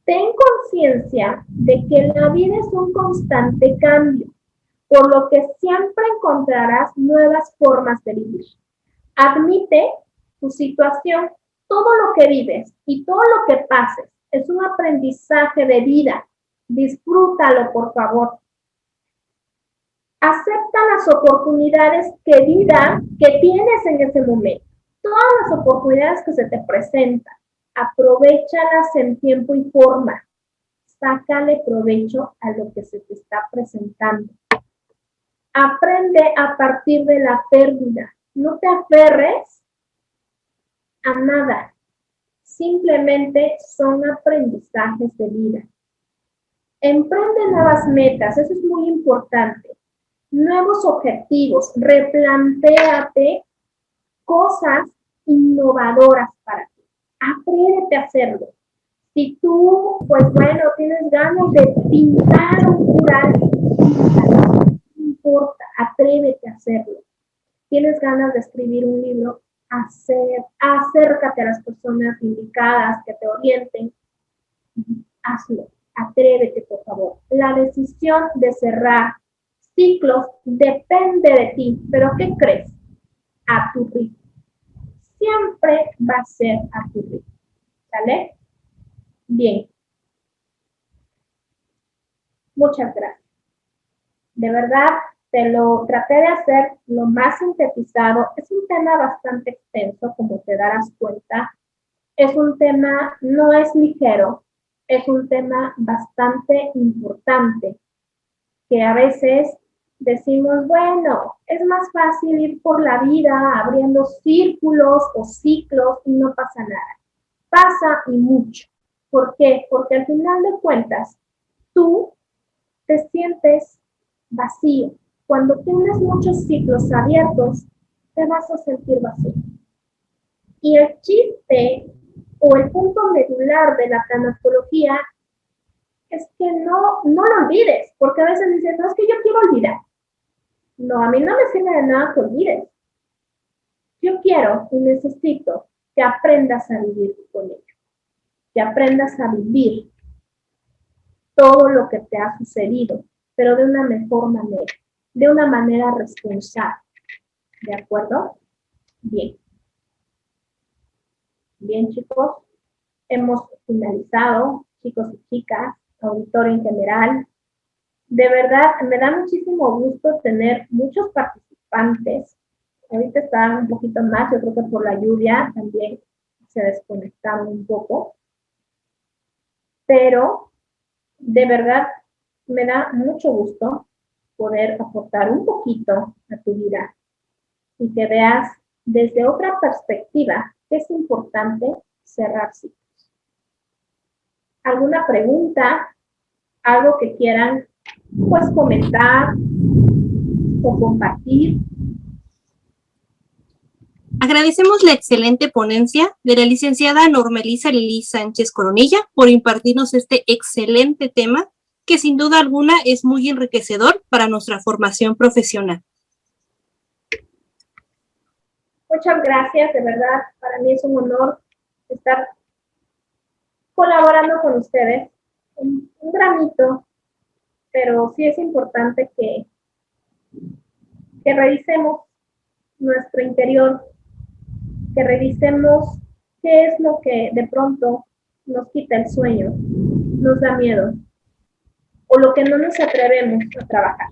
Ten conciencia de que la vida es un constante cambio, por lo que siempre encontrarás nuevas formas de vivir. Admite tu situación, todo lo que vives y todo lo que pases es un aprendizaje de vida. Disfrútalo, por favor. Acepta las oportunidades que tienes en ese momento. Todas las oportunidades que se te presentan, aprovéchalas en tiempo y forma. Sácale provecho a lo que se te está presentando. Aprende a partir de la pérdida. No te aferres a nada. Simplemente son aprendizajes de vida. Emprende nuevas metas, eso es muy importante. Nuevos objetivos, replantéate cosas innovadoras para ti. Atrévete a hacerlo. Si tú, pues bueno, tienes ganas de pintar un mural, no importa, atrévete a hacerlo. Tienes ganas de escribir un libro, acércate a las personas indicadas que te orienten, hazlo, atrévete, por favor. La decisión de cerrar ciclos depende de ti, pero ¿qué crees? A tu ritmo. Siempre va a ser a tu ritmo, ¿sale? Bien. Muchas gracias. De verdad, te lo traté de hacer lo más sintetizado. Es un tema bastante extenso, como te darás cuenta. Es un tema, no es ligero, es un tema bastante importante, que a veces decimos, bueno, es más fácil ir por la vida abriendo círculos o ciclos y no pasa nada. Pasa y mucho. ¿Por qué? Porque al final de cuentas, tú te sientes vacío. Cuando tienes muchos ciclos abiertos, te vas a sentir vacío. Y el chiste o el punto medular de la tanatología es que no lo olvides, porque a veces dicen, no, es que yo quiero olvidar. No, a mí no me sirve de nada que olvides. Yo quiero y necesito que aprendas a vivir con ello, que aprendas a vivir todo lo que te ha sucedido, pero de una mejor manera, de una manera responsable. ¿De acuerdo? Bien. Bien, chicos. Hemos finalizado, chicos y chicas, auditorio en general. De verdad, me da muchísimo gusto tener muchos participantes. Ahorita están un poquito más, yo creo que por la lluvia también se desconectaron un poco. Pero, de verdad, me da mucho gusto poder aportar un poquito a tu vida y que veas desde otra perspectiva que es importante cerrar ciclos. ¿Alguna pregunta? ¿Algo que quieran pues comentar o compartir? Agradecemos la excelente ponencia de la licenciada Normelisa Lili Sánchez Coronilla por impartirnos este excelente tema que sin duda alguna es muy enriquecedor para nuestra formación profesional. Muchas gracias, de verdad, para mí es un honor estar colaborando con ustedes un granito, pero sí es importante que revisemos nuestro interior, que revisemos qué es lo que de pronto nos quita el sueño, nos da miedo, o lo que no nos atrevemos a trabajar.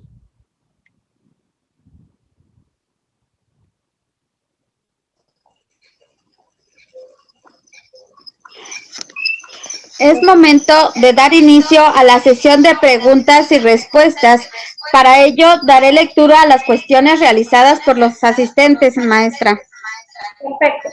Es momento de dar inicio a la sesión de preguntas y respuestas. Para ello, daré lectura a las cuestiones realizadas por los asistentes, maestra. Perfecto.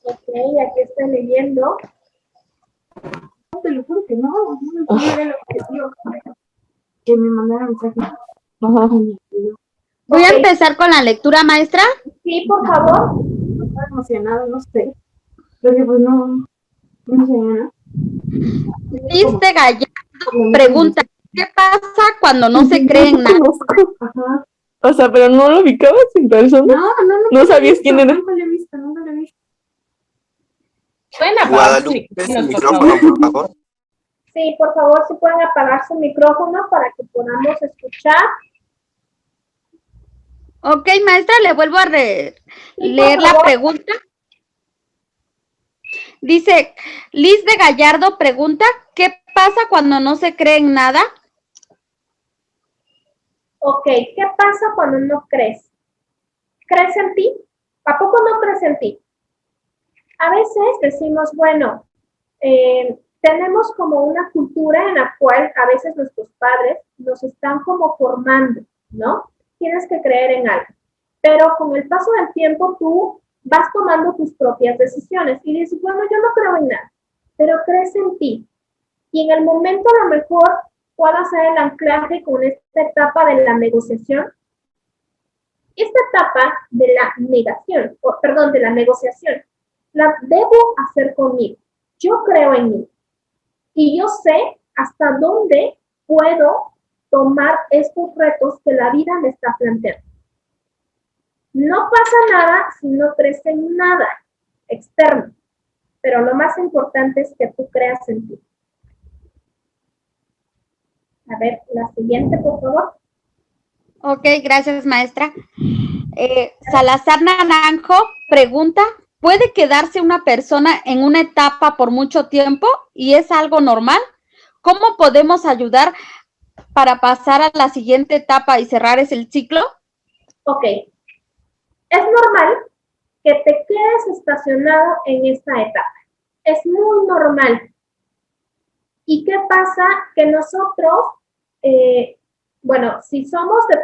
Ok, aquí estoy leyendo. Te lo juro que no me pude ver el objetivo. Que me mandaron mensaje. Voy a empezar con la lectura, maestra. Sí, por favor. Estoy emocionado, no sé. Porque pues no sé nada. Liz de Gallardo pregunta, ¿qué pasa cuando no se cree en nada? Ajá. O sea, pero no lo ubicabas en persona. No sabías quién era. Nunca lo he visto, nunca lo he visto. ¿Pueden apagar sus Guadalupe, su micrófonos, por micrófono, favor? por favor. Sí, por favor, si pueden apagar su micrófono para que podamos escuchar. Ok, maestra, le vuelvo a leer la favor. pregunta. Dice, Liz de Gallardo pregunta, ¿qué pasa cuando no se cree en nada? Ok, ¿qué pasa cuando no crees? ¿Crees en ti? ¿A poco no crees en ti? A veces decimos, bueno, tenemos como una cultura en la cual a veces nuestros padres nos están como formando, ¿no? Tienes que creer en algo. Pero con el paso del tiempo tú vas tomando tus propias decisiones y dices, bueno, yo no creo en nada, pero crees en ti. Y en el momento a lo mejor puedo hacer el anclaje con esta etapa de la negociación. Esta etapa de la negación, de la negociación, la debo hacer conmigo. Yo creo en mí. Y yo sé hasta dónde puedo tomar estos retos que la vida me está planteando. No pasa nada si no crees en nada externo, pero lo más importante es que tú creas en ti. A ver, la siguiente, por favor. Ok, gracias, maestra. Salazar Naranjo pregunta, ¿puede quedarse una persona en una etapa por mucho tiempo y es algo normal? ¿Cómo podemos ayudar para pasar a la siguiente etapa y cerrar el ciclo? Ok. Es normal que te quedes estacionado en esta etapa. Es muy normal. ¿Y qué pasa? Que nosotros, si somos de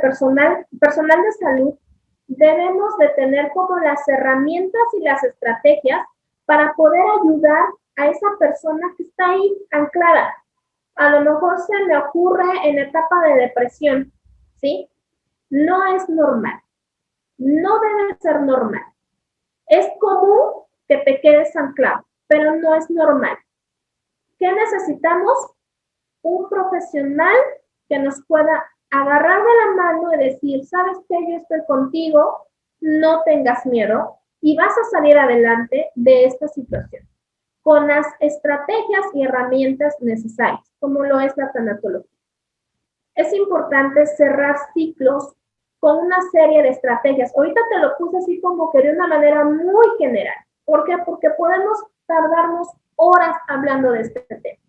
personal de salud, debemos de tener como las herramientas y las estrategias para poder ayudar a esa persona que está ahí anclada. A lo mejor se le ocurre en etapa de depresión, ¿sí? No es normal. No debe ser normal. Es común que te quedes anclado, pero no es normal. ¿Qué necesitamos? Un profesional que nos pueda agarrar de la mano y decir, ¿sabes qué? Yo estoy contigo, no tengas miedo y vas a salir adelante de esta situación con las estrategias y herramientas necesarias, como lo es la tanatología. Es importante cerrar ciclos con una serie de estrategias. Ahorita te lo puse así como que de una manera muy general. ¿Por qué? Porque podemos tardarnos horas hablando de este tema,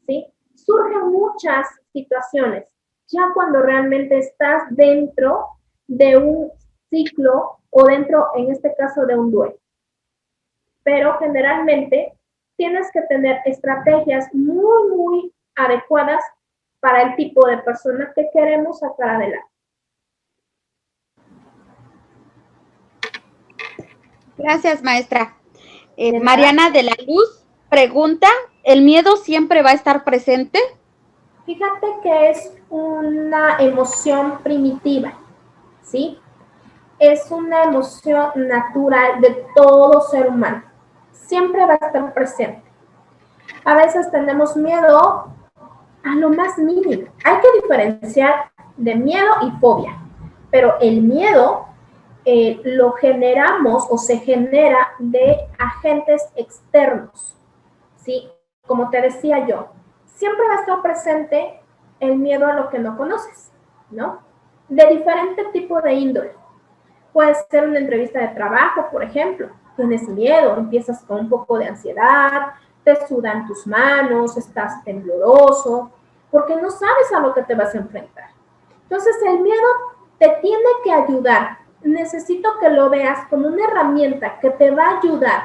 ¿sí? Surgen muchas situaciones, ya cuando realmente estás dentro de un ciclo o dentro, en este caso, de un duelo. Pero generalmente tienes que tener estrategias muy, muy adecuadas para el tipo de persona que queremos sacar adelante. Gracias, maestra. Mariana de la Luz pregunta, ¿el miedo siempre va a estar presente? Fíjate que es una emoción primitiva, ¿sí? Es una emoción natural de todo ser humano. Siempre va a estar presente. A veces tenemos miedo a lo más mínimo. Hay que diferenciar de miedo y fobia, pero el miedo lo generamos o se genera de agentes externos, ¿sí? Como te decía yo, siempre va a estar presente el miedo a lo que no conoces, ¿no? De diferente tipo de índole. Puede ser una entrevista de trabajo, por ejemplo. Tienes miedo, empiezas con un poco de ansiedad, te sudan tus manos, estás tembloroso, porque no sabes a lo que te vas a enfrentar. Entonces el miedo te tiene que ayudar. Necesito que lo veas como una herramienta que te va a ayudar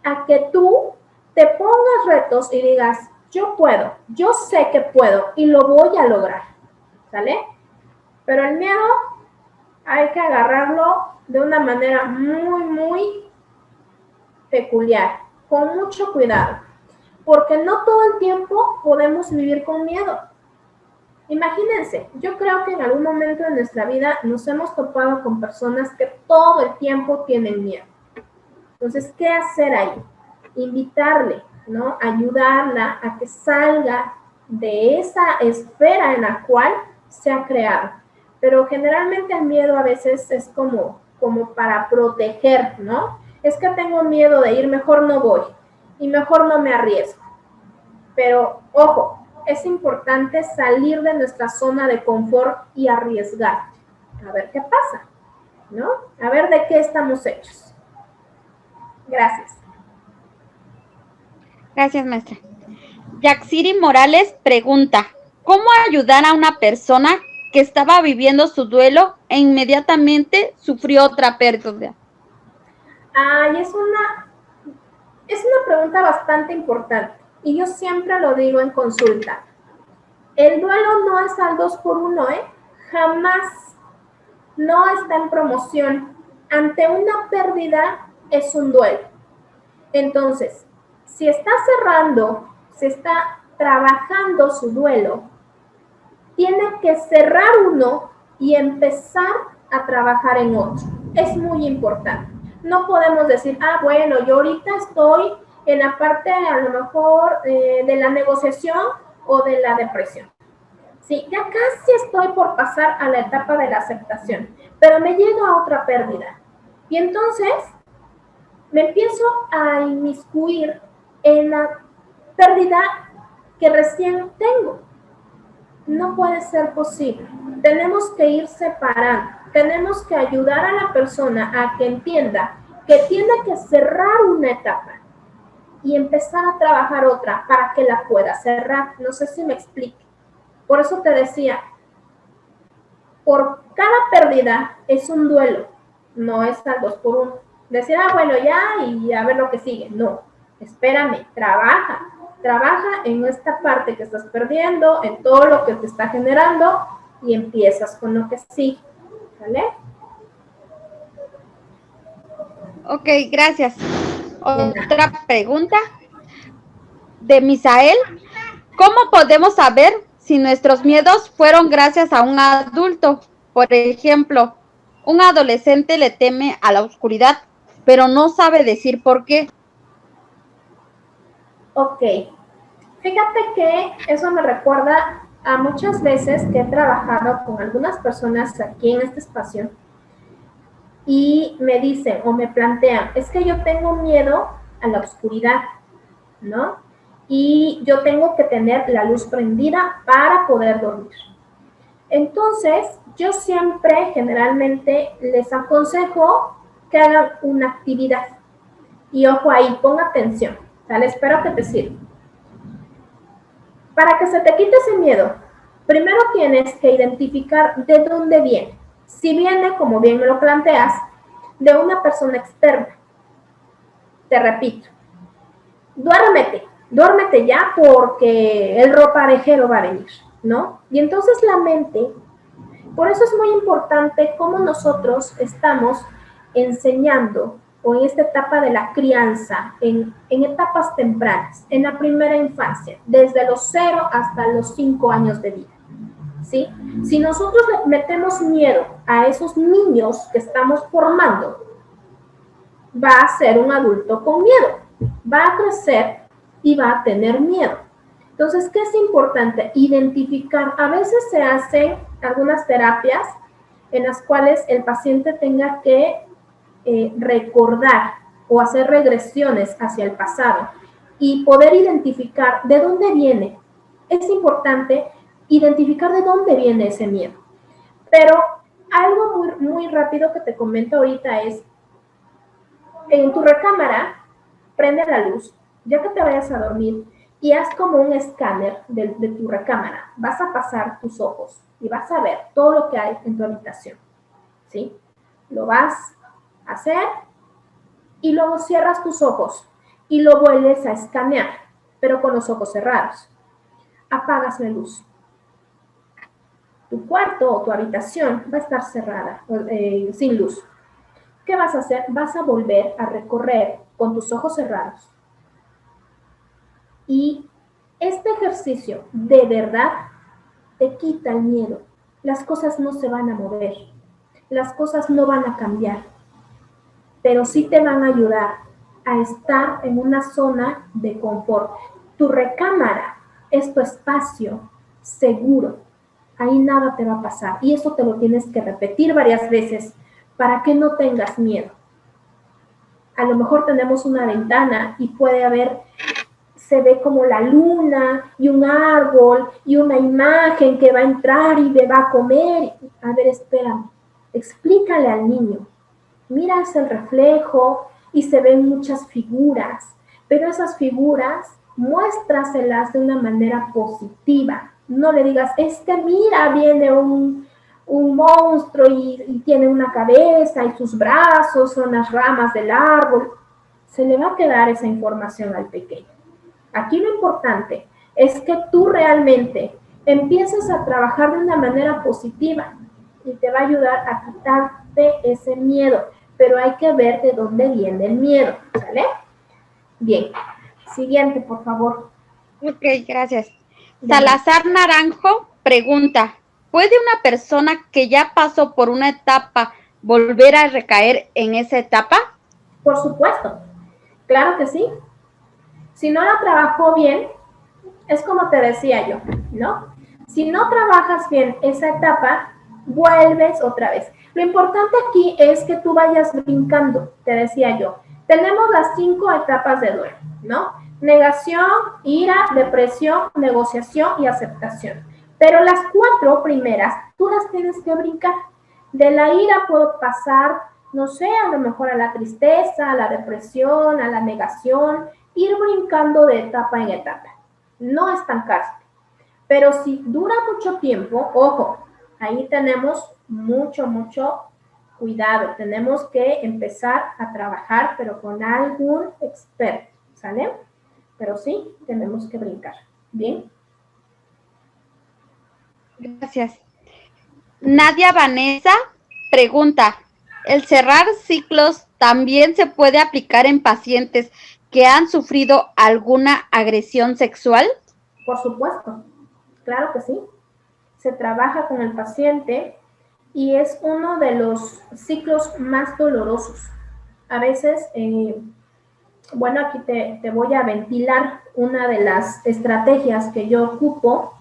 a que tú te pongas retos y digas, yo puedo, yo sé que puedo y lo voy a lograr, ¿sale? Pero el miedo hay que agarrarlo de una manera muy, muy peculiar, con mucho cuidado, porque no todo el tiempo podemos vivir con miedo. Imagínense, yo creo que en algún momento de nuestra vida nos hemos topado con personas que todo el tiempo tienen miedo. Entonces, ¿qué hacer ahí? Invitarle, ¿no? Ayudarla a que salga de esa esfera en la cual se ha creado. Pero generalmente el miedo a veces es como para proteger, ¿no? Es que tengo miedo de ir, mejor no voy y mejor no me arriesgo. Pero, ojo, es importante salir de nuestra zona de confort y arriesgar. A ver qué pasa, ¿no? A ver de qué estamos hechos. Gracias. Gracias, maestra. Yaxiri Morales pregunta, ¿cómo ayudar a una persona que estaba viviendo su duelo e inmediatamente sufrió otra pérdida? Ay, es una pregunta bastante importante y yo siempre lo digo en consulta. El duelo no es al 2x1, ¿eh? Jamás. No está en promoción. Ante una pérdida es un duelo. Entonces, si está cerrando, se está trabajando su duelo, tiene que cerrar uno y empezar a trabajar en otro. Es muy importante. No podemos decir, bueno, yo ahorita estoy en la parte a lo mejor de la negociación o de la depresión. Sí, ya casi estoy por pasar a la etapa de la aceptación, pero me llega a otra pérdida. Y entonces me empiezo a inmiscuir en la pérdida que recién tengo. No puede ser posible. Tenemos que ir separando. Tenemos que ayudar a la persona a que entienda que tiene que cerrar una etapa y empezar a trabajar otra para que la pueda cerrar. No sé si me explico. Por eso te decía, por cada pérdida es un duelo, no es al 2x1. Decir, bueno, ya y a ver lo que sigue. No, espérame, trabaja en esta parte que estás perdiendo, en todo lo que te está generando y empiezas con lo que sigue, ¿vale? Ok, gracias. Otra pregunta de Misael. ¿Cómo podemos saber si nuestros miedos fueron gracias a un adulto? Por ejemplo, un adolescente le teme a la oscuridad, pero no sabe decir por qué. Ok, fíjate que eso me recuerda a muchas veces que he trabajado con algunas personas aquí en este espacio y me dicen o me plantean, es que yo tengo miedo a la oscuridad, ¿no? Y yo tengo que tener la luz prendida para poder dormir. Entonces, yo siempre generalmente les aconsejo que hagan una actividad. Y ojo ahí, pon atención, ¿vale? Espero que te sirva. Para que se te quite ese miedo, primero tienes que identificar de dónde viene. Si viene, como bien me lo planteas, de una persona externa. Te repito, duérmete ya porque el roparejero va a venir, ¿no? Y entonces la mente, por eso es muy importante cómo nosotros estamos enseñando o en esta etapa de la crianza, en etapas tempranas, en la primera infancia, desde los 0 hasta los 5 años de vida. ¿Sí? Si nosotros le metemos miedo a esos niños que estamos formando, va a ser un adulto con miedo, va a crecer y va a tener miedo. Entonces, ¿qué es importante? Identificar. A veces se hacen algunas terapias en las cuales el paciente tenga que recordar o hacer regresiones hacia el pasado y poder identificar de dónde viene. Es importante identificar de dónde viene ese miedo. Pero algo muy, muy rápido que te comento ahorita es, en tu recámara, prende la luz, ya que te vayas a dormir, y haz como un escáner de tu recámara. Vas a pasar tus ojos y vas a ver todo lo que hay en tu habitación, ¿sí? Lo vas a hacer y luego cierras tus ojos y lo vuelves a escanear, pero con los ojos cerrados. Apagas la luz. Tu cuarto o tu habitación va a estar cerrada, sin luz. ¿Qué vas a hacer? Vas a volver a recorrer con tus ojos cerrados. Y este ejercicio de verdad te quita el miedo. Las cosas no se van a mover. Las cosas no van a cambiar. Pero sí te van a ayudar a estar en una zona de confort. Tu recámara es tu espacio seguro. Ahí nada te va a pasar. Y eso te lo tienes que repetir varias veces para que no tengas miedo. A lo mejor tenemos una ventana y puede haber, se ve como la luna y un árbol y una imagen que va a entrar y le va a comer. A ver, espérame, explícale al niño. Miras el reflejo y se ven muchas figuras, pero esas figuras muéstraselas de una manera positiva. No le digas, es que mira, viene un monstruo y tiene una cabeza y sus brazos son las ramas del árbol. Se le va a quedar esa información al pequeño. Aquí lo importante es que tú realmente empieces a trabajar de una manera positiva y te va a ayudar a quitarte ese miedo, pero hay que ver de dónde viene el miedo, ¿sale? Bien, siguiente, por favor. Ok, gracias. Salazar Naranjo pregunta, ¿puede una persona que ya pasó por una etapa volver a recaer en esa etapa? Por supuesto, claro que sí. Si no la trabajó bien, es como te decía yo, ¿no? Si no trabajas bien esa etapa, vuelves otra vez. Lo importante aquí es que tú vayas brincando, te decía yo. Tenemos las 5 etapas de duelo, ¿no? Negación, ira, depresión, negociación y aceptación. Pero las 4 primeras, tú las tienes que brincar. De la ira puedo pasar, no sé, a lo mejor a la tristeza, a la depresión, a la negación, ir brincando de etapa en etapa. No estancarse. Pero si dura mucho tiempo, ojo, ahí tenemos mucho cuidado. Tenemos que empezar a trabajar, pero con algún experto, ¿sale? Pero sí, tenemos que brincar. ¿Bien? Gracias. Nadia Vanessa pregunta, ¿el cerrar ciclos también se puede aplicar en pacientes que han sufrido alguna agresión sexual? Por supuesto, claro que sí. Se trabaja con el paciente y es uno de los ciclos más dolorosos. A veces, bueno, aquí te voy a ventilar una de las estrategias que yo ocupo,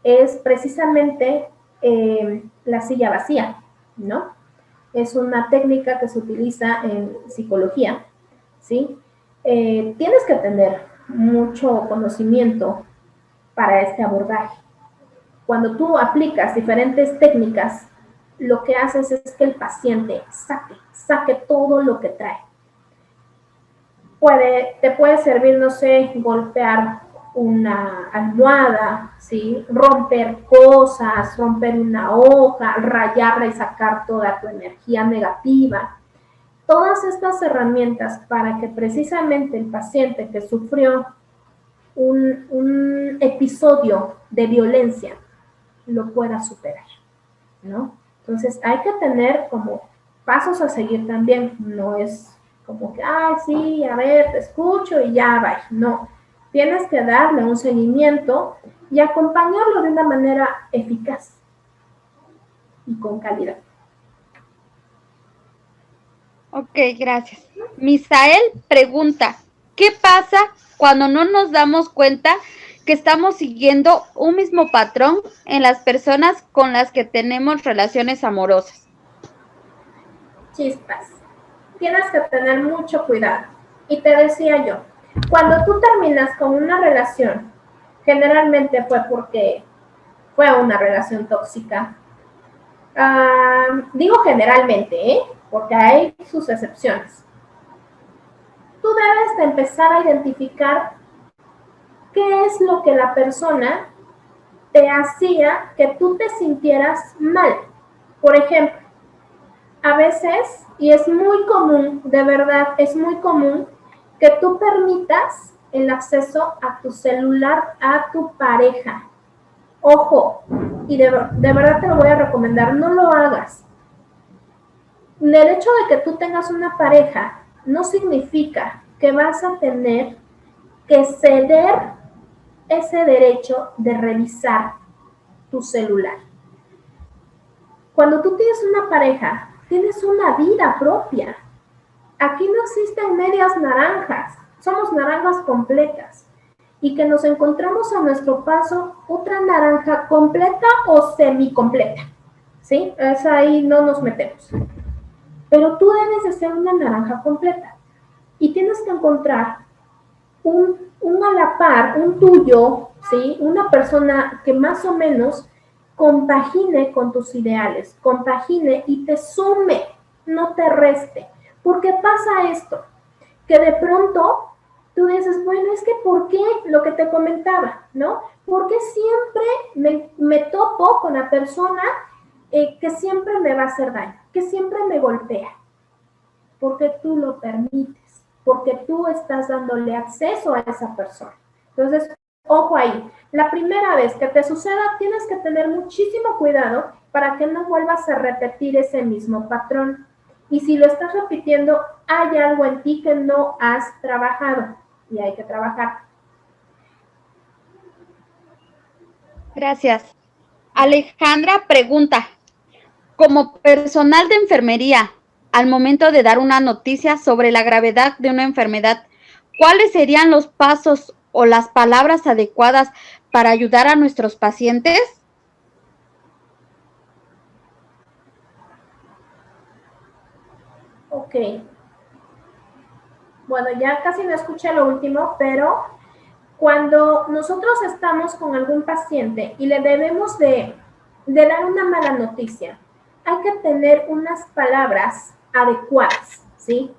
es precisamente la silla vacía, ¿no? Es una técnica que se utiliza en psicología, ¿sí? Tienes que tener mucho conocimiento para este abordaje. Cuando tú aplicas diferentes técnicas, lo que haces es que el paciente saque todo lo que trae. Te puede servir, no sé, golpear una almohada, ¿sí? Romper cosas, romper una hoja, rayarla y sacar toda tu energía negativa. Todas estas herramientas para que precisamente el paciente que sufrió un episodio de violencia lo pueda superar, ¿no? Entonces hay que tener como pasos a seguir también, no es como que, ay, sí, a ver, te escucho y ya, va. No, tienes que darle un seguimiento y acompañarlo de una manera eficaz y con calidad. Ok, gracias. Misael pregunta, ¿qué pasa cuando no nos damos cuenta que estamos siguiendo un mismo patrón en las personas con las que tenemos relaciones amorosas? Chispas. Tienes que tener mucho cuidado. Y te decía yo, cuando tú terminas con una relación, generalmente fue porque fue una relación tóxica. Digo generalmente, porque hay sus excepciones. Tú debes de empezar a identificar qué es lo que la persona te hacía que tú te sintieras mal. Por ejemplo, a veces, y es muy común, de verdad, es muy común que tú permitas el acceso a tu celular a tu pareja. Ojo, y de verdad te lo voy a recomendar, no lo hagas. El hecho de que tú tengas una pareja no significa que vas a tener que ceder ese derecho de revisar tu celular. Cuando tú tienes una pareja, tienes una vida propia. Aquí no existen medias naranjas, somos naranjas completas. Y que nos encontramos a nuestro paso otra naranja completa o semicompleta. ¿Sí? Es ahí no nos metemos. Pero tú debes de ser una naranja completa. Y tienes que encontrar un a la par, un tuyo, ¿sí? Una persona que más o menos compagine con tus ideales, compagine y te sume, no te reste. Porque pasa esto, que de pronto tú dices, bueno, es que ¿por qué? Lo que te comentaba, ¿no? Porque siempre me topo con la persona que siempre me va a hacer daño, que siempre me golpea, porque tú lo permites, porque tú estás dándole acceso a esa persona. Entonces, ojo ahí, la primera vez que te suceda tienes que tener muchísimo cuidado para que no vuelvas a repetir ese mismo patrón. Y si lo estás repitiendo, hay algo en ti que no has trabajado y hay que trabajar. Gracias. Alejandra pregunta, como personal de enfermería, al momento de dar una noticia sobre la gravedad de una enfermedad, ¿cuáles serían los pasos o las palabras adecuadas para ayudar a nuestros pacientes? Ok. Bueno, ya casi no escuché lo último, pero cuando nosotros estamos con algún paciente y le debemos de dar una mala noticia, hay que tener unas palabras adecuadas, ¿sí?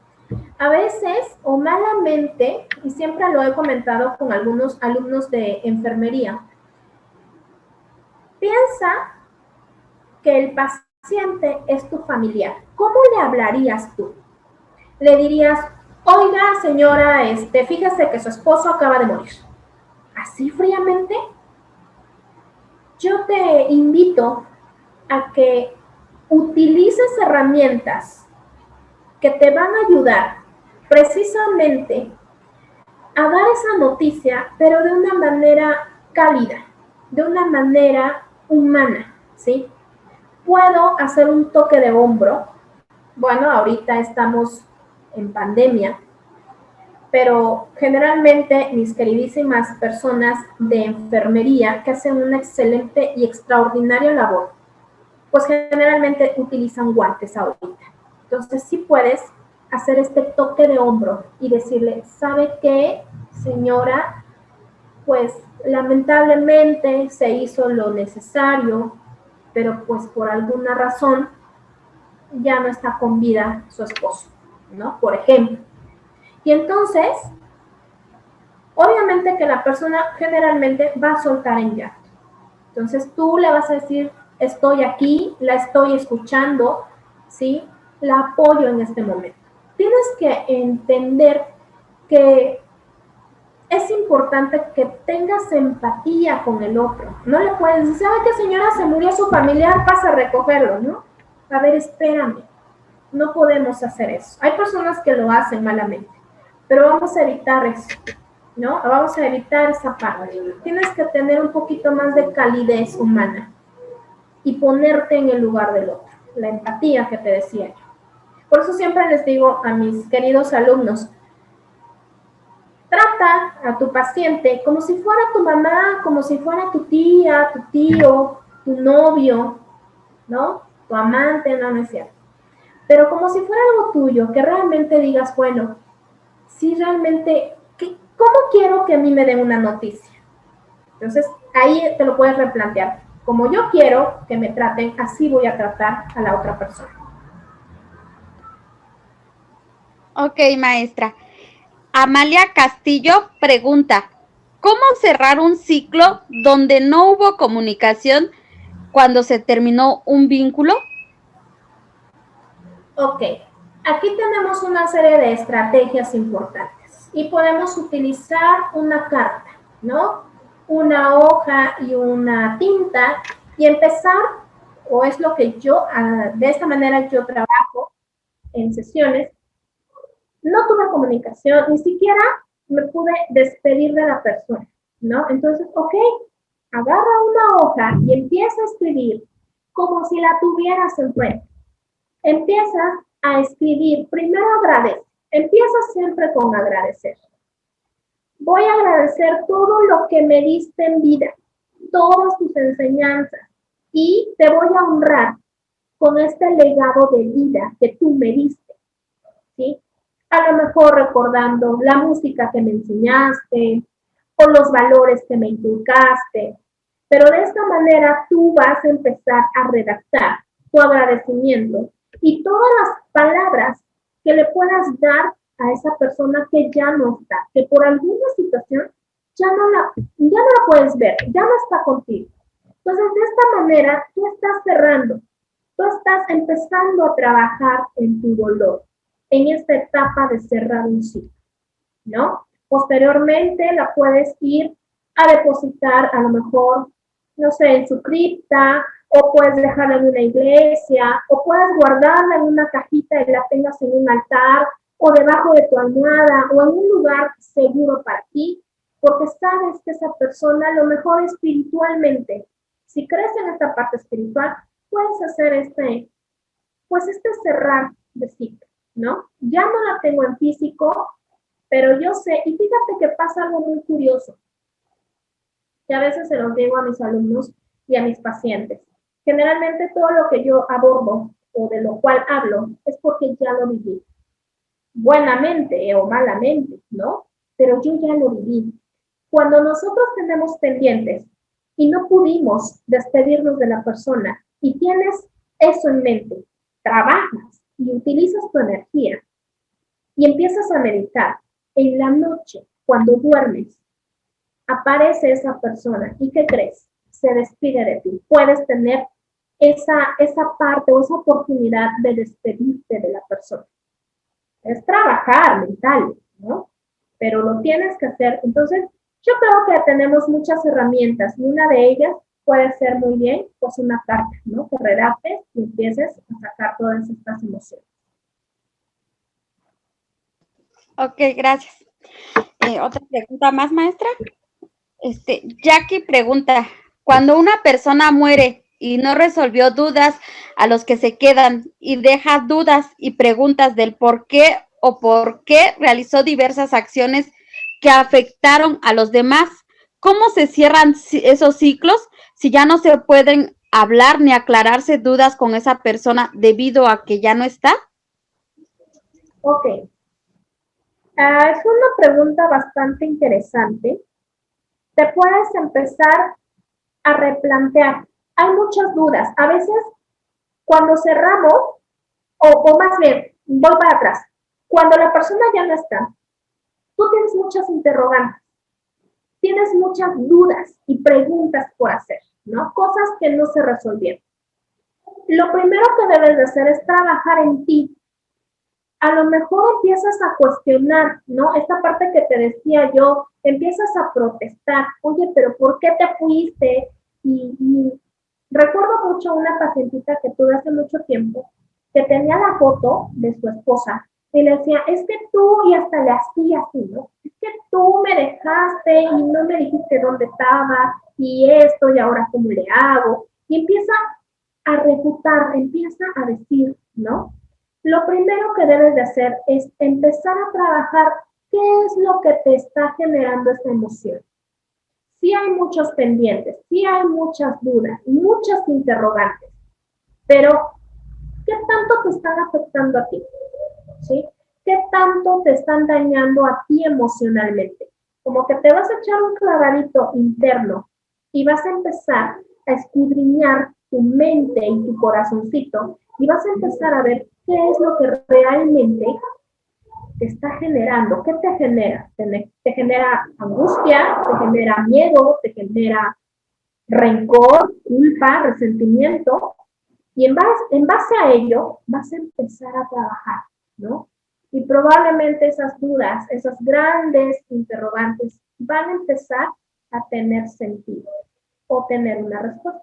A veces, o malamente, y siempre lo he comentado con algunos alumnos de enfermería, piensa que el paciente es tu familiar. ¿Cómo le hablarías tú? Le dirías, oiga, señora, fíjese que su esposo acaba de morir. Así fríamente, yo te invito a que utilices herramientas que te van a ayudar precisamente a dar esa noticia, pero de una manera cálida, de una manera humana, ¿sí? Puedo hacer un toque de hombro. Bueno, ahorita estamos en pandemia, pero generalmente mis queridísimas personas de enfermería que hacen una excelente y extraordinaria labor, pues generalmente utilizan guantes ahorita. Entonces sí puedes hacer este toque de hombro y decirle, ¿sabe qué, señora? Pues lamentablemente se hizo lo necesario, pero pues por alguna razón ya no está con vida su esposo, ¿no? Por ejemplo. Y entonces, obviamente que la persona generalmente va a soltar en llanto. Entonces tú le vas a decir, estoy aquí, la estoy escuchando, ¿sí? La apoyo en este momento. Tienes que entender que es importante que tengas empatía con el otro. No le puedes decir, ¿sabe qué, señora? Se murió su familiar, pasa a recogerlo, ¿no? A ver, espérame. No podemos hacer eso. Hay personas que lo hacen malamente, pero vamos a evitar eso, ¿no? Vamos a evitar esa parte. Tienes que tener un poquito más de calidez humana y ponerte en el lugar del otro, la empatía que te decía yo. Por eso siempre les digo a mis queridos alumnos, trata a tu paciente como si fuera tu mamá, como si fuera tu tía, tu tío, tu novio, ¿no? Tu amante, no es cierto. Pero como si fuera algo tuyo, que realmente digas, bueno, si realmente, ¿cómo quiero que a mí me den una noticia? Entonces, ahí te lo puedes replantear. Como yo quiero que me traten, así voy a tratar a la otra persona. Ok, maestra. Amalia Castillo pregunta, ¿cómo cerrar un ciclo donde no hubo comunicación cuando se terminó un vínculo? Ok, aquí tenemos una serie de estrategias importantes y podemos utilizar una carta, ¿no? Una hoja y una tinta y empezar, o es lo que yo, de esta manera yo trabajo en sesiones. No tuve comunicación, ni siquiera me pude despedir de la persona, ¿no? Entonces, ok, agarra una hoja y empieza a escribir como si la tuvieras enfrente. Empiezas a escribir, primero agradece, empieza siempre con agradecer. Voy a agradecer todo lo que me diste en vida, todas tus enseñanzas, y te voy a honrar con este legado de vida que tú me diste, ¿sí? A lo mejor recordando la música que me enseñaste o los valores que me inculcaste, pero de esta manera tú vas a empezar a redactar tu agradecimiento y todas las palabras que le puedas dar a esa persona que ya no está, que por alguna situación ya no la puedes ver, ya no está contigo. Entonces, de esta manera, tú estás cerrando, tú estás empezando a trabajar en tu dolor, en esta etapa de cerrar un ciclo, ¿no? Posteriormente la puedes ir a depositar a lo mejor, no sé, en su cripta, o puedes dejarla en una iglesia, o puedes guardarla en una cajita y la tengas en un altar, o debajo de tu almohada, o en un lugar seguro para ti, porque sabes que esa persona, a lo mejor espiritualmente, si crees en esta parte espiritual, puedes hacer este cerrar de ciclo, ¿no? Ya no la tengo en físico, pero yo sé, y fíjate que pasa algo muy curioso, que a veces se los digo a mis alumnos y a mis pacientes. Generalmente todo lo que yo abordo o de lo cual hablo es porque ya lo viví, buenamente o malamente, ¿no? Pero yo ya lo viví. Cuando nosotros tenemos pendientes y no pudimos despedirnos de la persona y tienes eso en mente, trabajas y utilizas tu energía y empiezas a meditar, en la noche, cuando duermes, aparece esa persona y ¿qué crees? Se despide de ti. Puedes tener esa parte o esa oportunidad de despedirte de la persona. Es trabajar mental, ¿no? Pero lo tienes que hacer. Entonces, yo creo que tenemos muchas herramientas y una de ellas puede ser muy bien, pues una carta, ¿no? Que redactes y empieces a sacar todas estas emociones. Ok, gracias. Otra pregunta más, maestra. Jackie pregunta, cuando una persona muere y no resolvió dudas a los que se quedan y deja dudas y preguntas del por qué o por qué realizó diversas acciones que afectaron a los demás, ¿cómo se cierran esos ciclos si ya no se pueden hablar ni aclararse dudas con esa persona debido a que ya no está? Ok. Es una pregunta bastante interesante. Te puedes empezar a replantear. Hay muchas dudas. A veces, cuando cerramos, o más bien, voy para atrás, cuando la persona ya no está, tú tienes muchas interrogantes, tienes muchas dudas y preguntas por hacer, ¿no? Cosas que no se resolvieron. Lo primero que debes de hacer es trabajar en ti. A lo mejor empiezas a cuestionar, ¿no? Esta parte que te decía yo, empiezas a protestar, oye, pero ¿por qué te fuiste? Y recuerdo mucho una pacientita que tuve hace mucho tiempo, que tenía la foto de su esposa y le decía, es que tú, y hasta le hacía así, ¿no? Es que tú me dejaste y no me dijiste dónde estaba y esto y ahora cómo le hago. Y empieza a refutar, empieza a decir, ¿no? Lo primero que debes de hacer es empezar a trabajar qué es lo que te está generando esta emoción. Sí hay muchos pendientes, sí hay muchas dudas, muchas interrogantes, pero ¿qué tanto te están afectando a ti? ¿Sí? ¿Qué tanto te están dañando a ti emocionalmente? Como que te vas a echar un clavadito interno y vas a empezar a escudriñar tu mente y tu corazoncito y vas a empezar a ver qué es lo que realmente te está generando. ¿Qué te genera? Te genera angustia, te genera miedo, te genera rencor, culpa, resentimiento, y en base a ello vas a empezar a trabajar, ¿no? Y probablemente esas dudas, esas grandes interrogantes van a empezar a tener sentido o tener una respuesta.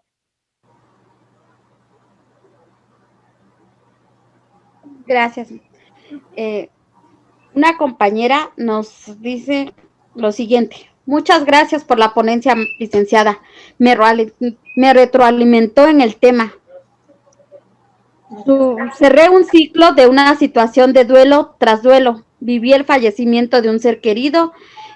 Gracias. Una compañera nos dice lo siguiente. Muchas gracias por la ponencia, licenciada. Me retroalimentó en el tema. Cerré un ciclo de una situación de duelo tras duelo. Viví el fallecimiento de un ser querido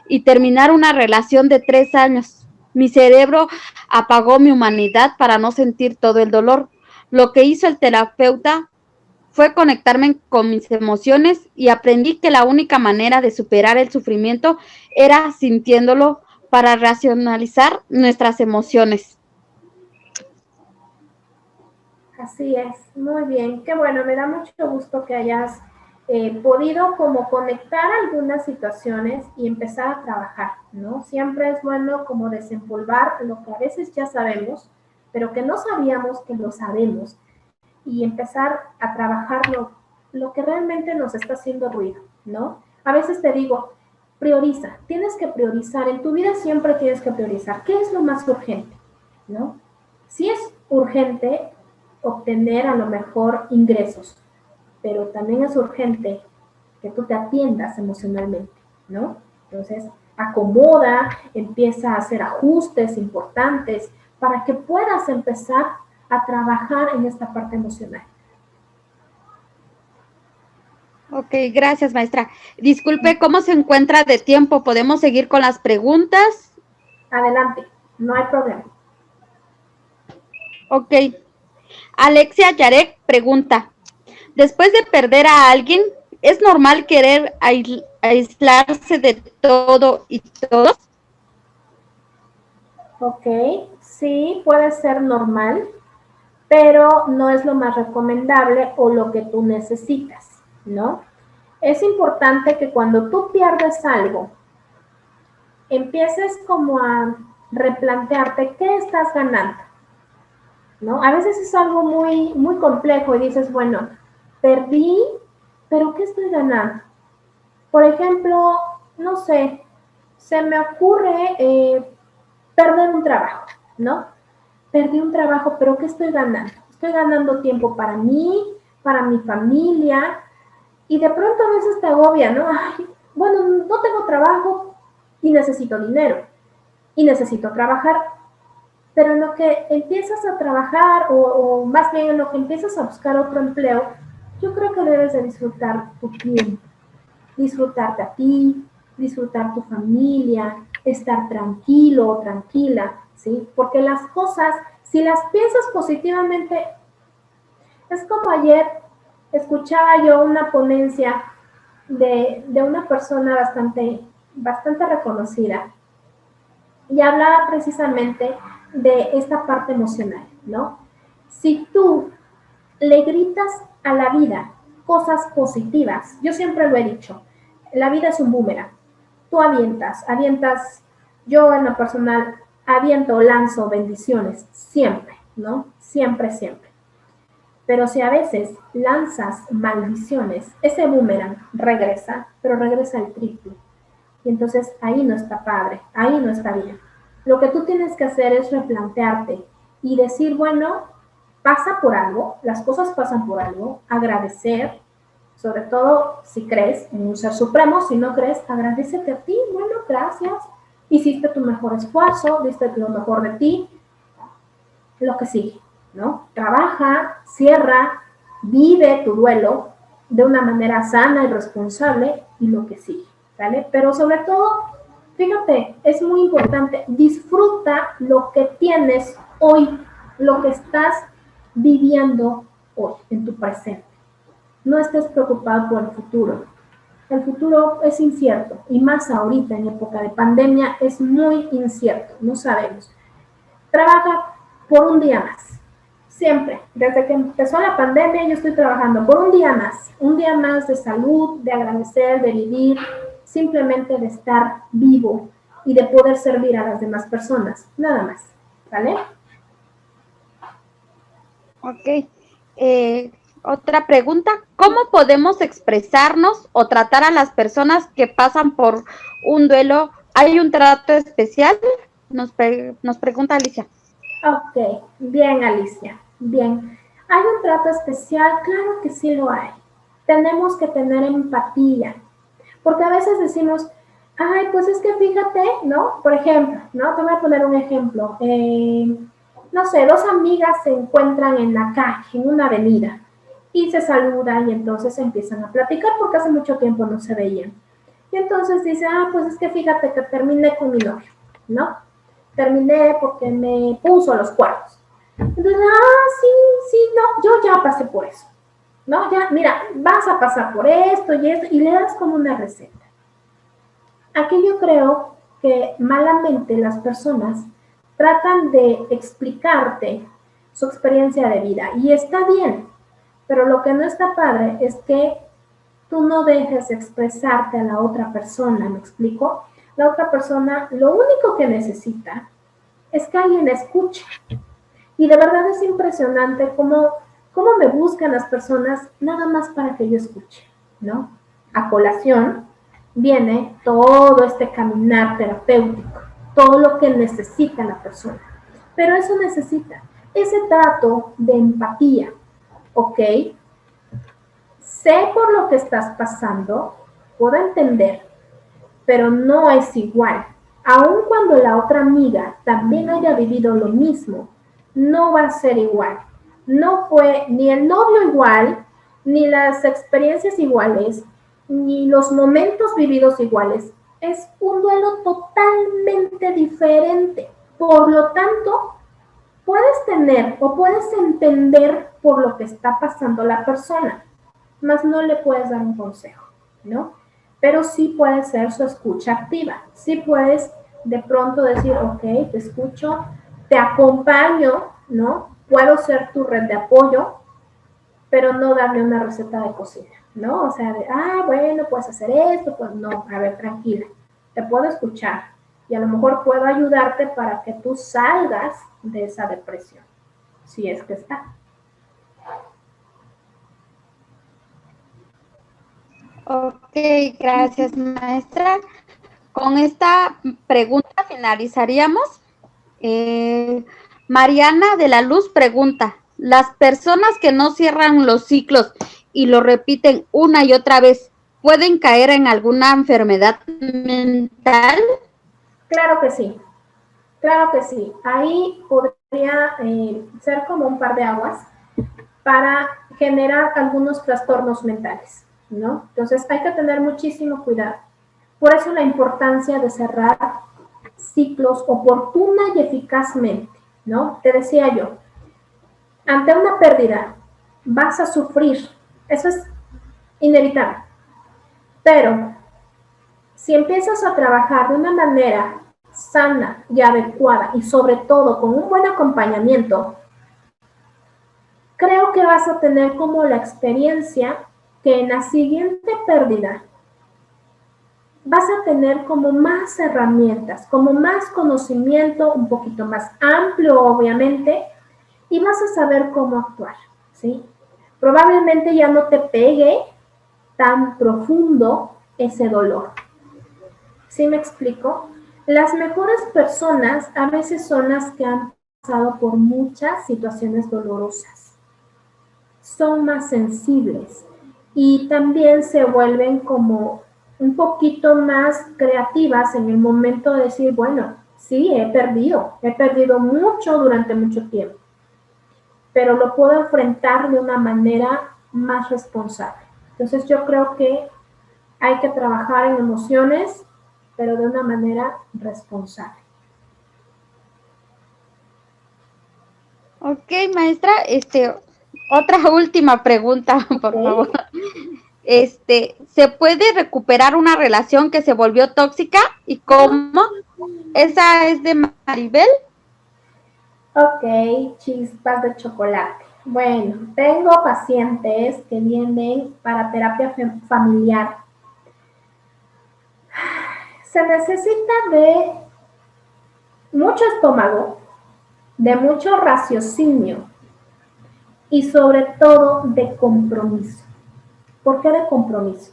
y terminar una relación de 3 años. Mi cerebro apagó mi humanidad para no sentir todo el dolor. Lo que hizo el terapeuta fue conectarme con mis emociones y aprendí que la única manera de superar el sufrimiento era sintiéndolo para racionalizar nuestras emociones. Así es, muy bien, qué bueno, me da mucho gusto que hayas podido como conectar algunas situaciones y empezar a trabajar, ¿no? Siempre es bueno como desempolvar lo que a veces ya sabemos, pero que no sabíamos que lo sabemos y empezar a trabajar lo que realmente nos está haciendo ruido, ¿no? A veces te digo, prioriza, tienes que priorizar, en tu vida siempre tienes que priorizar, ¿qué es lo más urgente, ¿no? Si es urgente obtener a lo mejor ingresos, pero también es urgente que tú te atiendas emocionalmente, ¿no? Entonces, acomoda, empieza a hacer ajustes importantes para que puedas empezar a trabajar en esta parte emocional. Ok, gracias, maestra. Disculpe, ¿cómo se encuentra de tiempo? ¿Podemos seguir con las preguntas? Adelante, no hay problema. Ok. Alexia Yarek pregunta, después de perder a alguien, ¿es normal querer aislarse de todo y todos? Ok, sí, puede ser normal, pero no es lo más recomendable o lo que tú necesitas, ¿no? Es importante que cuando tú pierdes algo, empieces como a replantearte qué estás ganando, ¿no? A veces es algo muy, muy complejo y dices, bueno, perdí, pero ¿qué estoy ganando? Por ejemplo, no sé, se me ocurre perder un trabajo, ¿no? Perdí un trabajo, pero ¿qué estoy ganando? Estoy ganando tiempo para mí, para mi familia, y de pronto a veces te agobia, ¿no? Ay, bueno, no tengo trabajo y necesito dinero, y necesito trabajar, pero en lo que empiezas a trabajar, o más bien en lo que empiezas a buscar otro empleo, yo creo que debes de disfrutar tu tiempo, disfrutarte a ti, disfrutar tu familia, estar tranquilo o tranquila, ¿sí? Porque las cosas, si las piensas positivamente, es como ayer escuchaba yo una ponencia de una persona bastante reconocida y hablaba precisamente de esta parte emocional, ¿no? Si tú le gritas a la vida cosas positivas, yo siempre lo he dicho, la vida es un boomerang, tú avientas, yo en lo personal aviento, lanzo bendiciones, siempre, ¿no? Siempre, siempre. Pero si a veces lanzas maldiciones, ese boomerang regresa, pero regresa al triple. Y entonces ahí no está padre, ahí no está bien. Lo que tú tienes que hacer es replantearte y decir, bueno, pasa por algo, las cosas pasan por algo, agradecer, sobre todo si crees en un ser supremo, si no crees, agradécete a ti, bueno, gracias, hiciste tu mejor esfuerzo, diste lo mejor de ti, lo que sigue, ¿no? Trabaja, cierra, vive tu duelo de una manera sana y responsable y lo que sigue, ¿vale? Pero sobre todo, fíjate, es muy importante, disfruta lo que tienes hoy, lo que estás viviendo hoy, en tu presente. No estés preocupado por el futuro. El futuro es incierto y más ahorita en época de pandemia es muy incierto, no sabemos. Trabaja por un día más, siempre. Desde que empezó la pandemia yo estoy trabajando por un día más de salud, de agradecer, de vivir, simplemente de estar vivo y de poder servir a las demás personas, nada más, ¿vale? Ok. Otra pregunta, ¿cómo podemos expresarnos o tratar a las personas que pasan por un duelo? ¿Hay un trato especial? Nos pregunta Alicia. Ok, bien Alicia, bien. ¿Hay un trato especial? Claro que sí lo hay. Tenemos que tener empatía, porque a veces decimos, ay, pues es que fíjate, ¿no? Por ejemplo, ¿no? Te voy a poner un ejemplo. No sé, dos amigas se encuentran en la calle, en una avenida, y se saludan y entonces empiezan a platicar porque hace mucho tiempo no se veían. Y entonces dice, ah, pues es que fíjate que terminé con mi novio, ¿no? Terminé porque me puso los cuernos. Entonces, sí, no, yo ya pasé por eso, ¿no? Ya, mira, vas a pasar por esto, y le das como una receta. Aquí yo creo que malamente las personas tratan de explicarte su experiencia de vida, y está bien, pero lo que no está padre es que tú no dejes expresarte a la otra persona, ¿me explico? La otra persona lo único que necesita es que alguien escuche. Y de verdad es impresionante cómo me buscan las personas nada más para que yo escuche, ¿no? A colación viene todo este caminar terapéutico, todo lo que necesita la persona. Pero eso necesita ese trato de empatía, ¿ok? Sé por lo que estás pasando, puedo entender, pero no es igual. Aun cuando la otra amiga también haya vivido lo mismo, no va a ser igual. No fue ni el novio igual, ni las experiencias iguales, ni los momentos vividos iguales. Es un duelo totalmente diferente. Por lo tanto, puedes tener o puedes entender por lo que está pasando la persona, mas no le puedes dar un consejo, ¿no? Pero sí puede ser su escucha activa. Sí puedes de pronto decir, ok, te escucho, te acompaño, ¿no? Puedo ser tu red de apoyo, pero no darle una receta de cocina, ¿no? O sea, bueno, puedes hacer esto, pues no, a ver, tranquila, te puedo escuchar y a lo mejor puedo ayudarte para que tú salgas de esa depresión, si es que está. Ok, gracias, maestra. Con esta pregunta finalizaríamos. Mariana de la Luz pregunta, ¿las personas que no cierran los ciclos y lo repiten una y otra vez pueden caer en alguna enfermedad mental? Claro que sí. Claro que sí. Ahí podría ser como un par de aguas para generar algunos trastornos mentales, ¿no? Entonces hay que tener muchísimo cuidado. Por eso la importancia de cerrar ciclos oportuna y eficazmente, ¿no? Te decía yo, ante una pérdida vas a sufrir, eso es inevitable, pero si empiezas a trabajar de una manera sana y adecuada y sobre todo con un buen acompañamiento, creo que vas a tener como la experiencia que en la siguiente pérdida vas a tener como más herramientas, como más conocimiento, un poquito más amplio obviamente, y vas a saber cómo actuar, ¿sí? Probablemente ya no te pegue tan profundo ese dolor. ¿Sí me explico? Las mejores personas a veces son las que han pasado por muchas situaciones dolorosas. Son más sensibles y también se vuelven como un poquito más creativas en el momento de decir, bueno, sí, he perdido mucho durante mucho tiempo, pero lo puedo enfrentar de una manera más responsable. Entonces yo creo que hay que trabajar en emociones, pero de una manera responsable. Ok, maestra, otra última pregunta, por favor. ¿Se puede recuperar una relación que se volvió tóxica y cómo? Esa es de Maribel. Ok, chispas de chocolate. Bueno, tengo pacientes que vienen para terapia familiar. Se necesita de mucho estómago, de mucho raciocinio y sobre todo de compromiso. ¿Por qué de compromiso?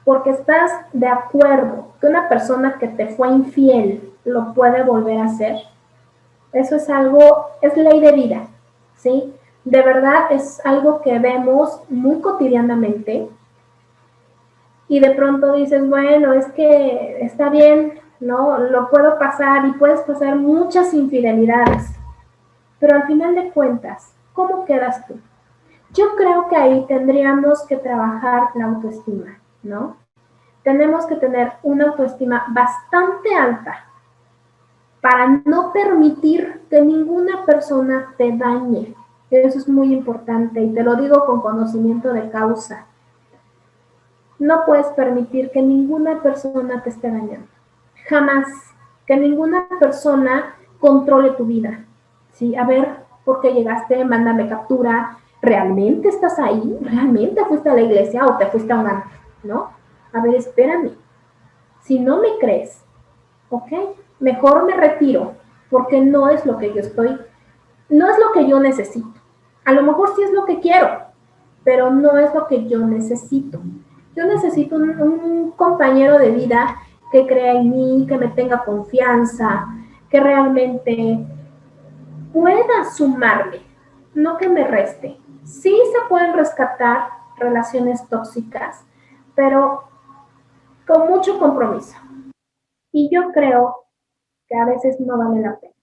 Porque estás de acuerdo que una persona que te fue infiel lo puede volver a hacer. Eso es algo, es ley de vida, ¿sí? De verdad es algo que vemos muy cotidianamente y de pronto dices, bueno, es que está bien, ¿no? Lo puedo pasar y puedes pasar muchas infidelidades, pero al final de cuentas, ¿cómo quedas tú? Yo creo que ahí tendríamos que trabajar la autoestima, ¿no? Tenemos que tener una autoestima bastante alta para no permitir que ninguna persona te dañe. Eso es muy importante y te lo digo con conocimiento de causa. No puedes permitir que ninguna persona te esté dañando. Jamás. Que ninguna persona controle tu vida. ¿Sí? A ver, ¿por qué llegaste? Mándame captura. ¿Realmente estás ahí? ¿Realmente fuiste a la iglesia o te fuiste a un antro? ¿No? A ver, espérame. Si no me crees, ¿ok? Mejor me retiro, porque no es lo que yo estoy, no es lo que yo necesito. A lo mejor sí es lo que quiero, pero no es lo que yo necesito. Yo necesito un compañero de vida que crea en mí, que me tenga confianza, que realmente pueda sumarme, no que me reste. Sí se pueden rescatar relaciones tóxicas, pero con mucho compromiso. Y yo creo que a veces no vale la pena,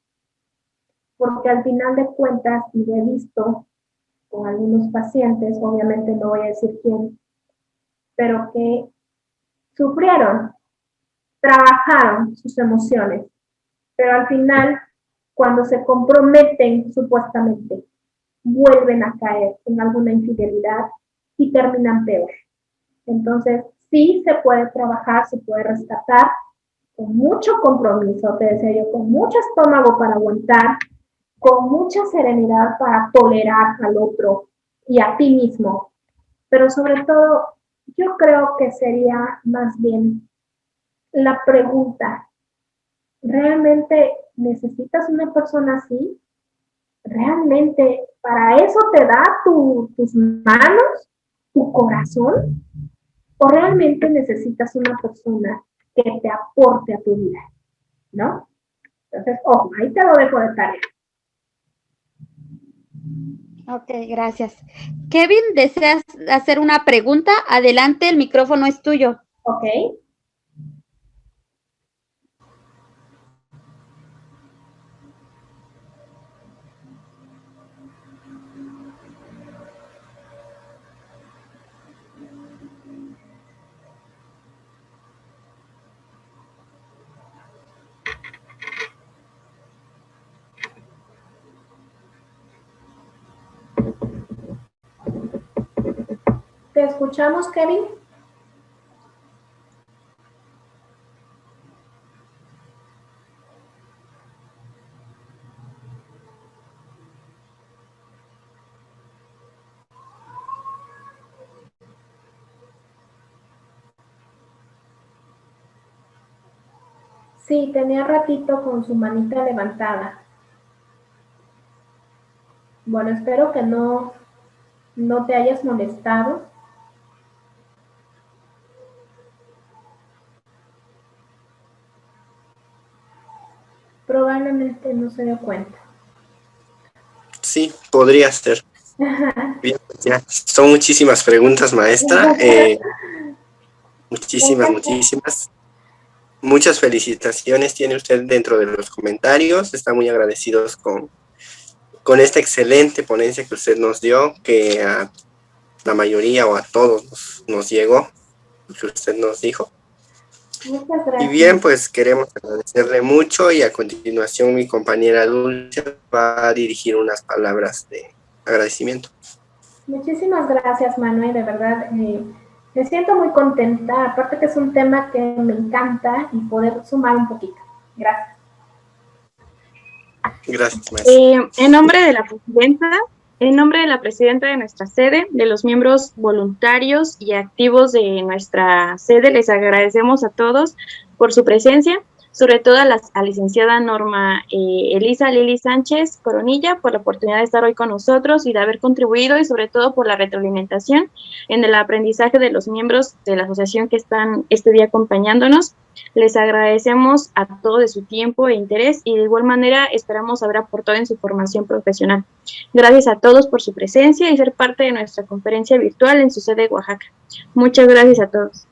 porque al final de cuentas, y lo he visto con algunos pacientes, obviamente no voy a decir quién, pero que sufrieron, trabajaron sus emociones, pero al final, cuando se comprometen supuestamente, vuelven a caer en alguna infidelidad y terminan peor. Entonces, sí se puede trabajar, se puede rescatar con mucho compromiso, te decía yo, con mucho estómago para aguantar, con mucha serenidad para tolerar al otro y a ti mismo. Pero sobre todo, yo creo que sería más bien la pregunta, ¿realmente necesitas una persona así? ¿Realmente para eso te da tus manos, tu corazón? ¿O realmente necesitas una persona que te aporte a tu vida? ¿No? Entonces, ojo, ahí te lo dejo de tarea. Ok, gracias. Kevin, ¿deseas hacer una pregunta? Adelante, el micrófono es tuyo. Ok. ¿Te escuchamos, Kevin? Sí, tenía ratito con su manita levantada. Bueno, espero que no te hayas molestado. Probablemente no se dio cuenta. Sí, podría ser. Bien, pues ya. Son muchísimas preguntas, maestra. Muchísimas. Muchas felicitaciones tiene usted dentro de los comentarios. Están muy agradecidos con esta excelente ponencia que usted nos dio, que a la mayoría o a todos nos llegó, que usted nos dijo. Muchas gracias. Y bien, pues queremos agradecerle mucho y a continuación mi compañera Dulce va a dirigir unas palabras de agradecimiento. Muchísimas gracias, Manuel, de verdad. Me siento muy contenta, aparte que es un tema que me encanta y poder sumar un poquito. Gracias. Gracias, maestra. En nombre de la presidenta de nuestra sede, de los miembros voluntarios y activos de nuestra sede, les agradecemos a todos por su presencia, sobre todo a la licenciada Norma Elisa Lili Sánchez Coronilla por la oportunidad de estar hoy con nosotros y de haber contribuido, y sobre todo por la retroalimentación en el aprendizaje de los miembros de la asociación que están este día acompañándonos. Les agradecemos a todos de su tiempo e interés, y de igual manera esperamos haber aportado en su formación profesional. Gracias a todos por su presencia y ser parte de nuestra conferencia virtual en su sede de Oaxaca. Muchas gracias a todos.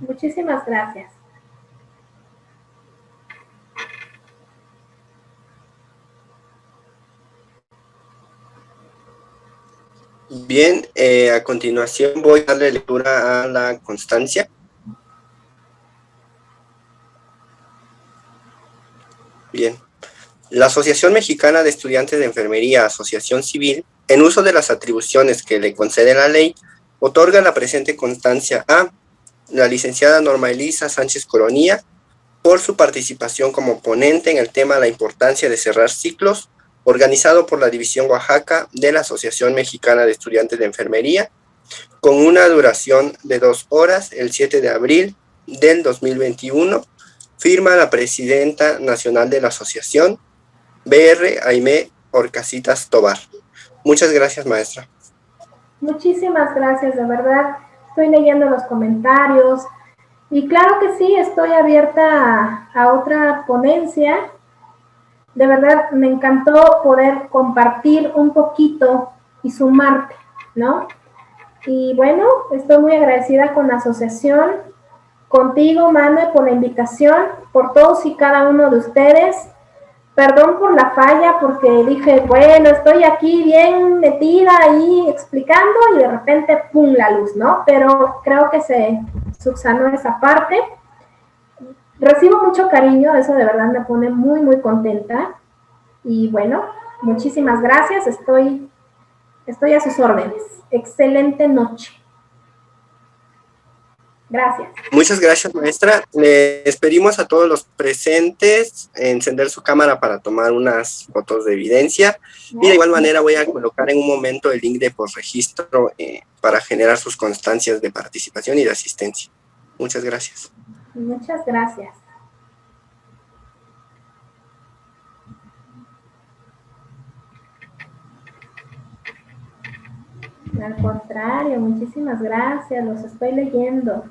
Muchísimas gracias. Bien, a continuación voy a darle lectura a la constancia. Bien. La Asociación Mexicana de Estudiantes de Enfermería, Asociación Civil, en uso de las atribuciones que le concede la ley, otorga la presente constancia a la licenciada Norma Elisa Sánchez Coronilla por su participación como ponente en el tema La importancia de cerrar ciclos, organizado por la División Oaxaca de la Asociación Mexicana de Estudiantes de Enfermería, con una duración de 2 horas, el 7 de abril del 2021, firma la presidenta nacional de la asociación, BR Aimé Orcasitas Tobar. Muchas gracias, maestra. Muchísimas gracias, de verdad. Estoy leyendo los comentarios y claro que sí, estoy abierta a otra ponencia. De verdad, me encantó poder compartir un poquito y sumarte, ¿no? Y bueno, estoy muy agradecida con la asociación, contigo, Mane, por la invitación, por todos y cada uno de ustedes. Perdón por la falla, porque dije, bueno, estoy aquí bien metida ahí explicando y de repente, ¡pum!, la luz, ¿no? Pero creo que se subsanó esa parte. Recibo mucho cariño, eso de verdad me pone muy, muy contenta. Y bueno, muchísimas gracias, estoy a sus órdenes. Excelente noche. Gracias. Muchas gracias, maestra. Les pedimos a todos los presentes encender su cámara para tomar unas fotos de evidencia. Y de igual manera voy a colocar en un momento el link de postregistro para generar sus constancias de participación y de asistencia. Muchas gracias. Muchas gracias. Al contrario, muchísimas gracias, los estoy leyendo.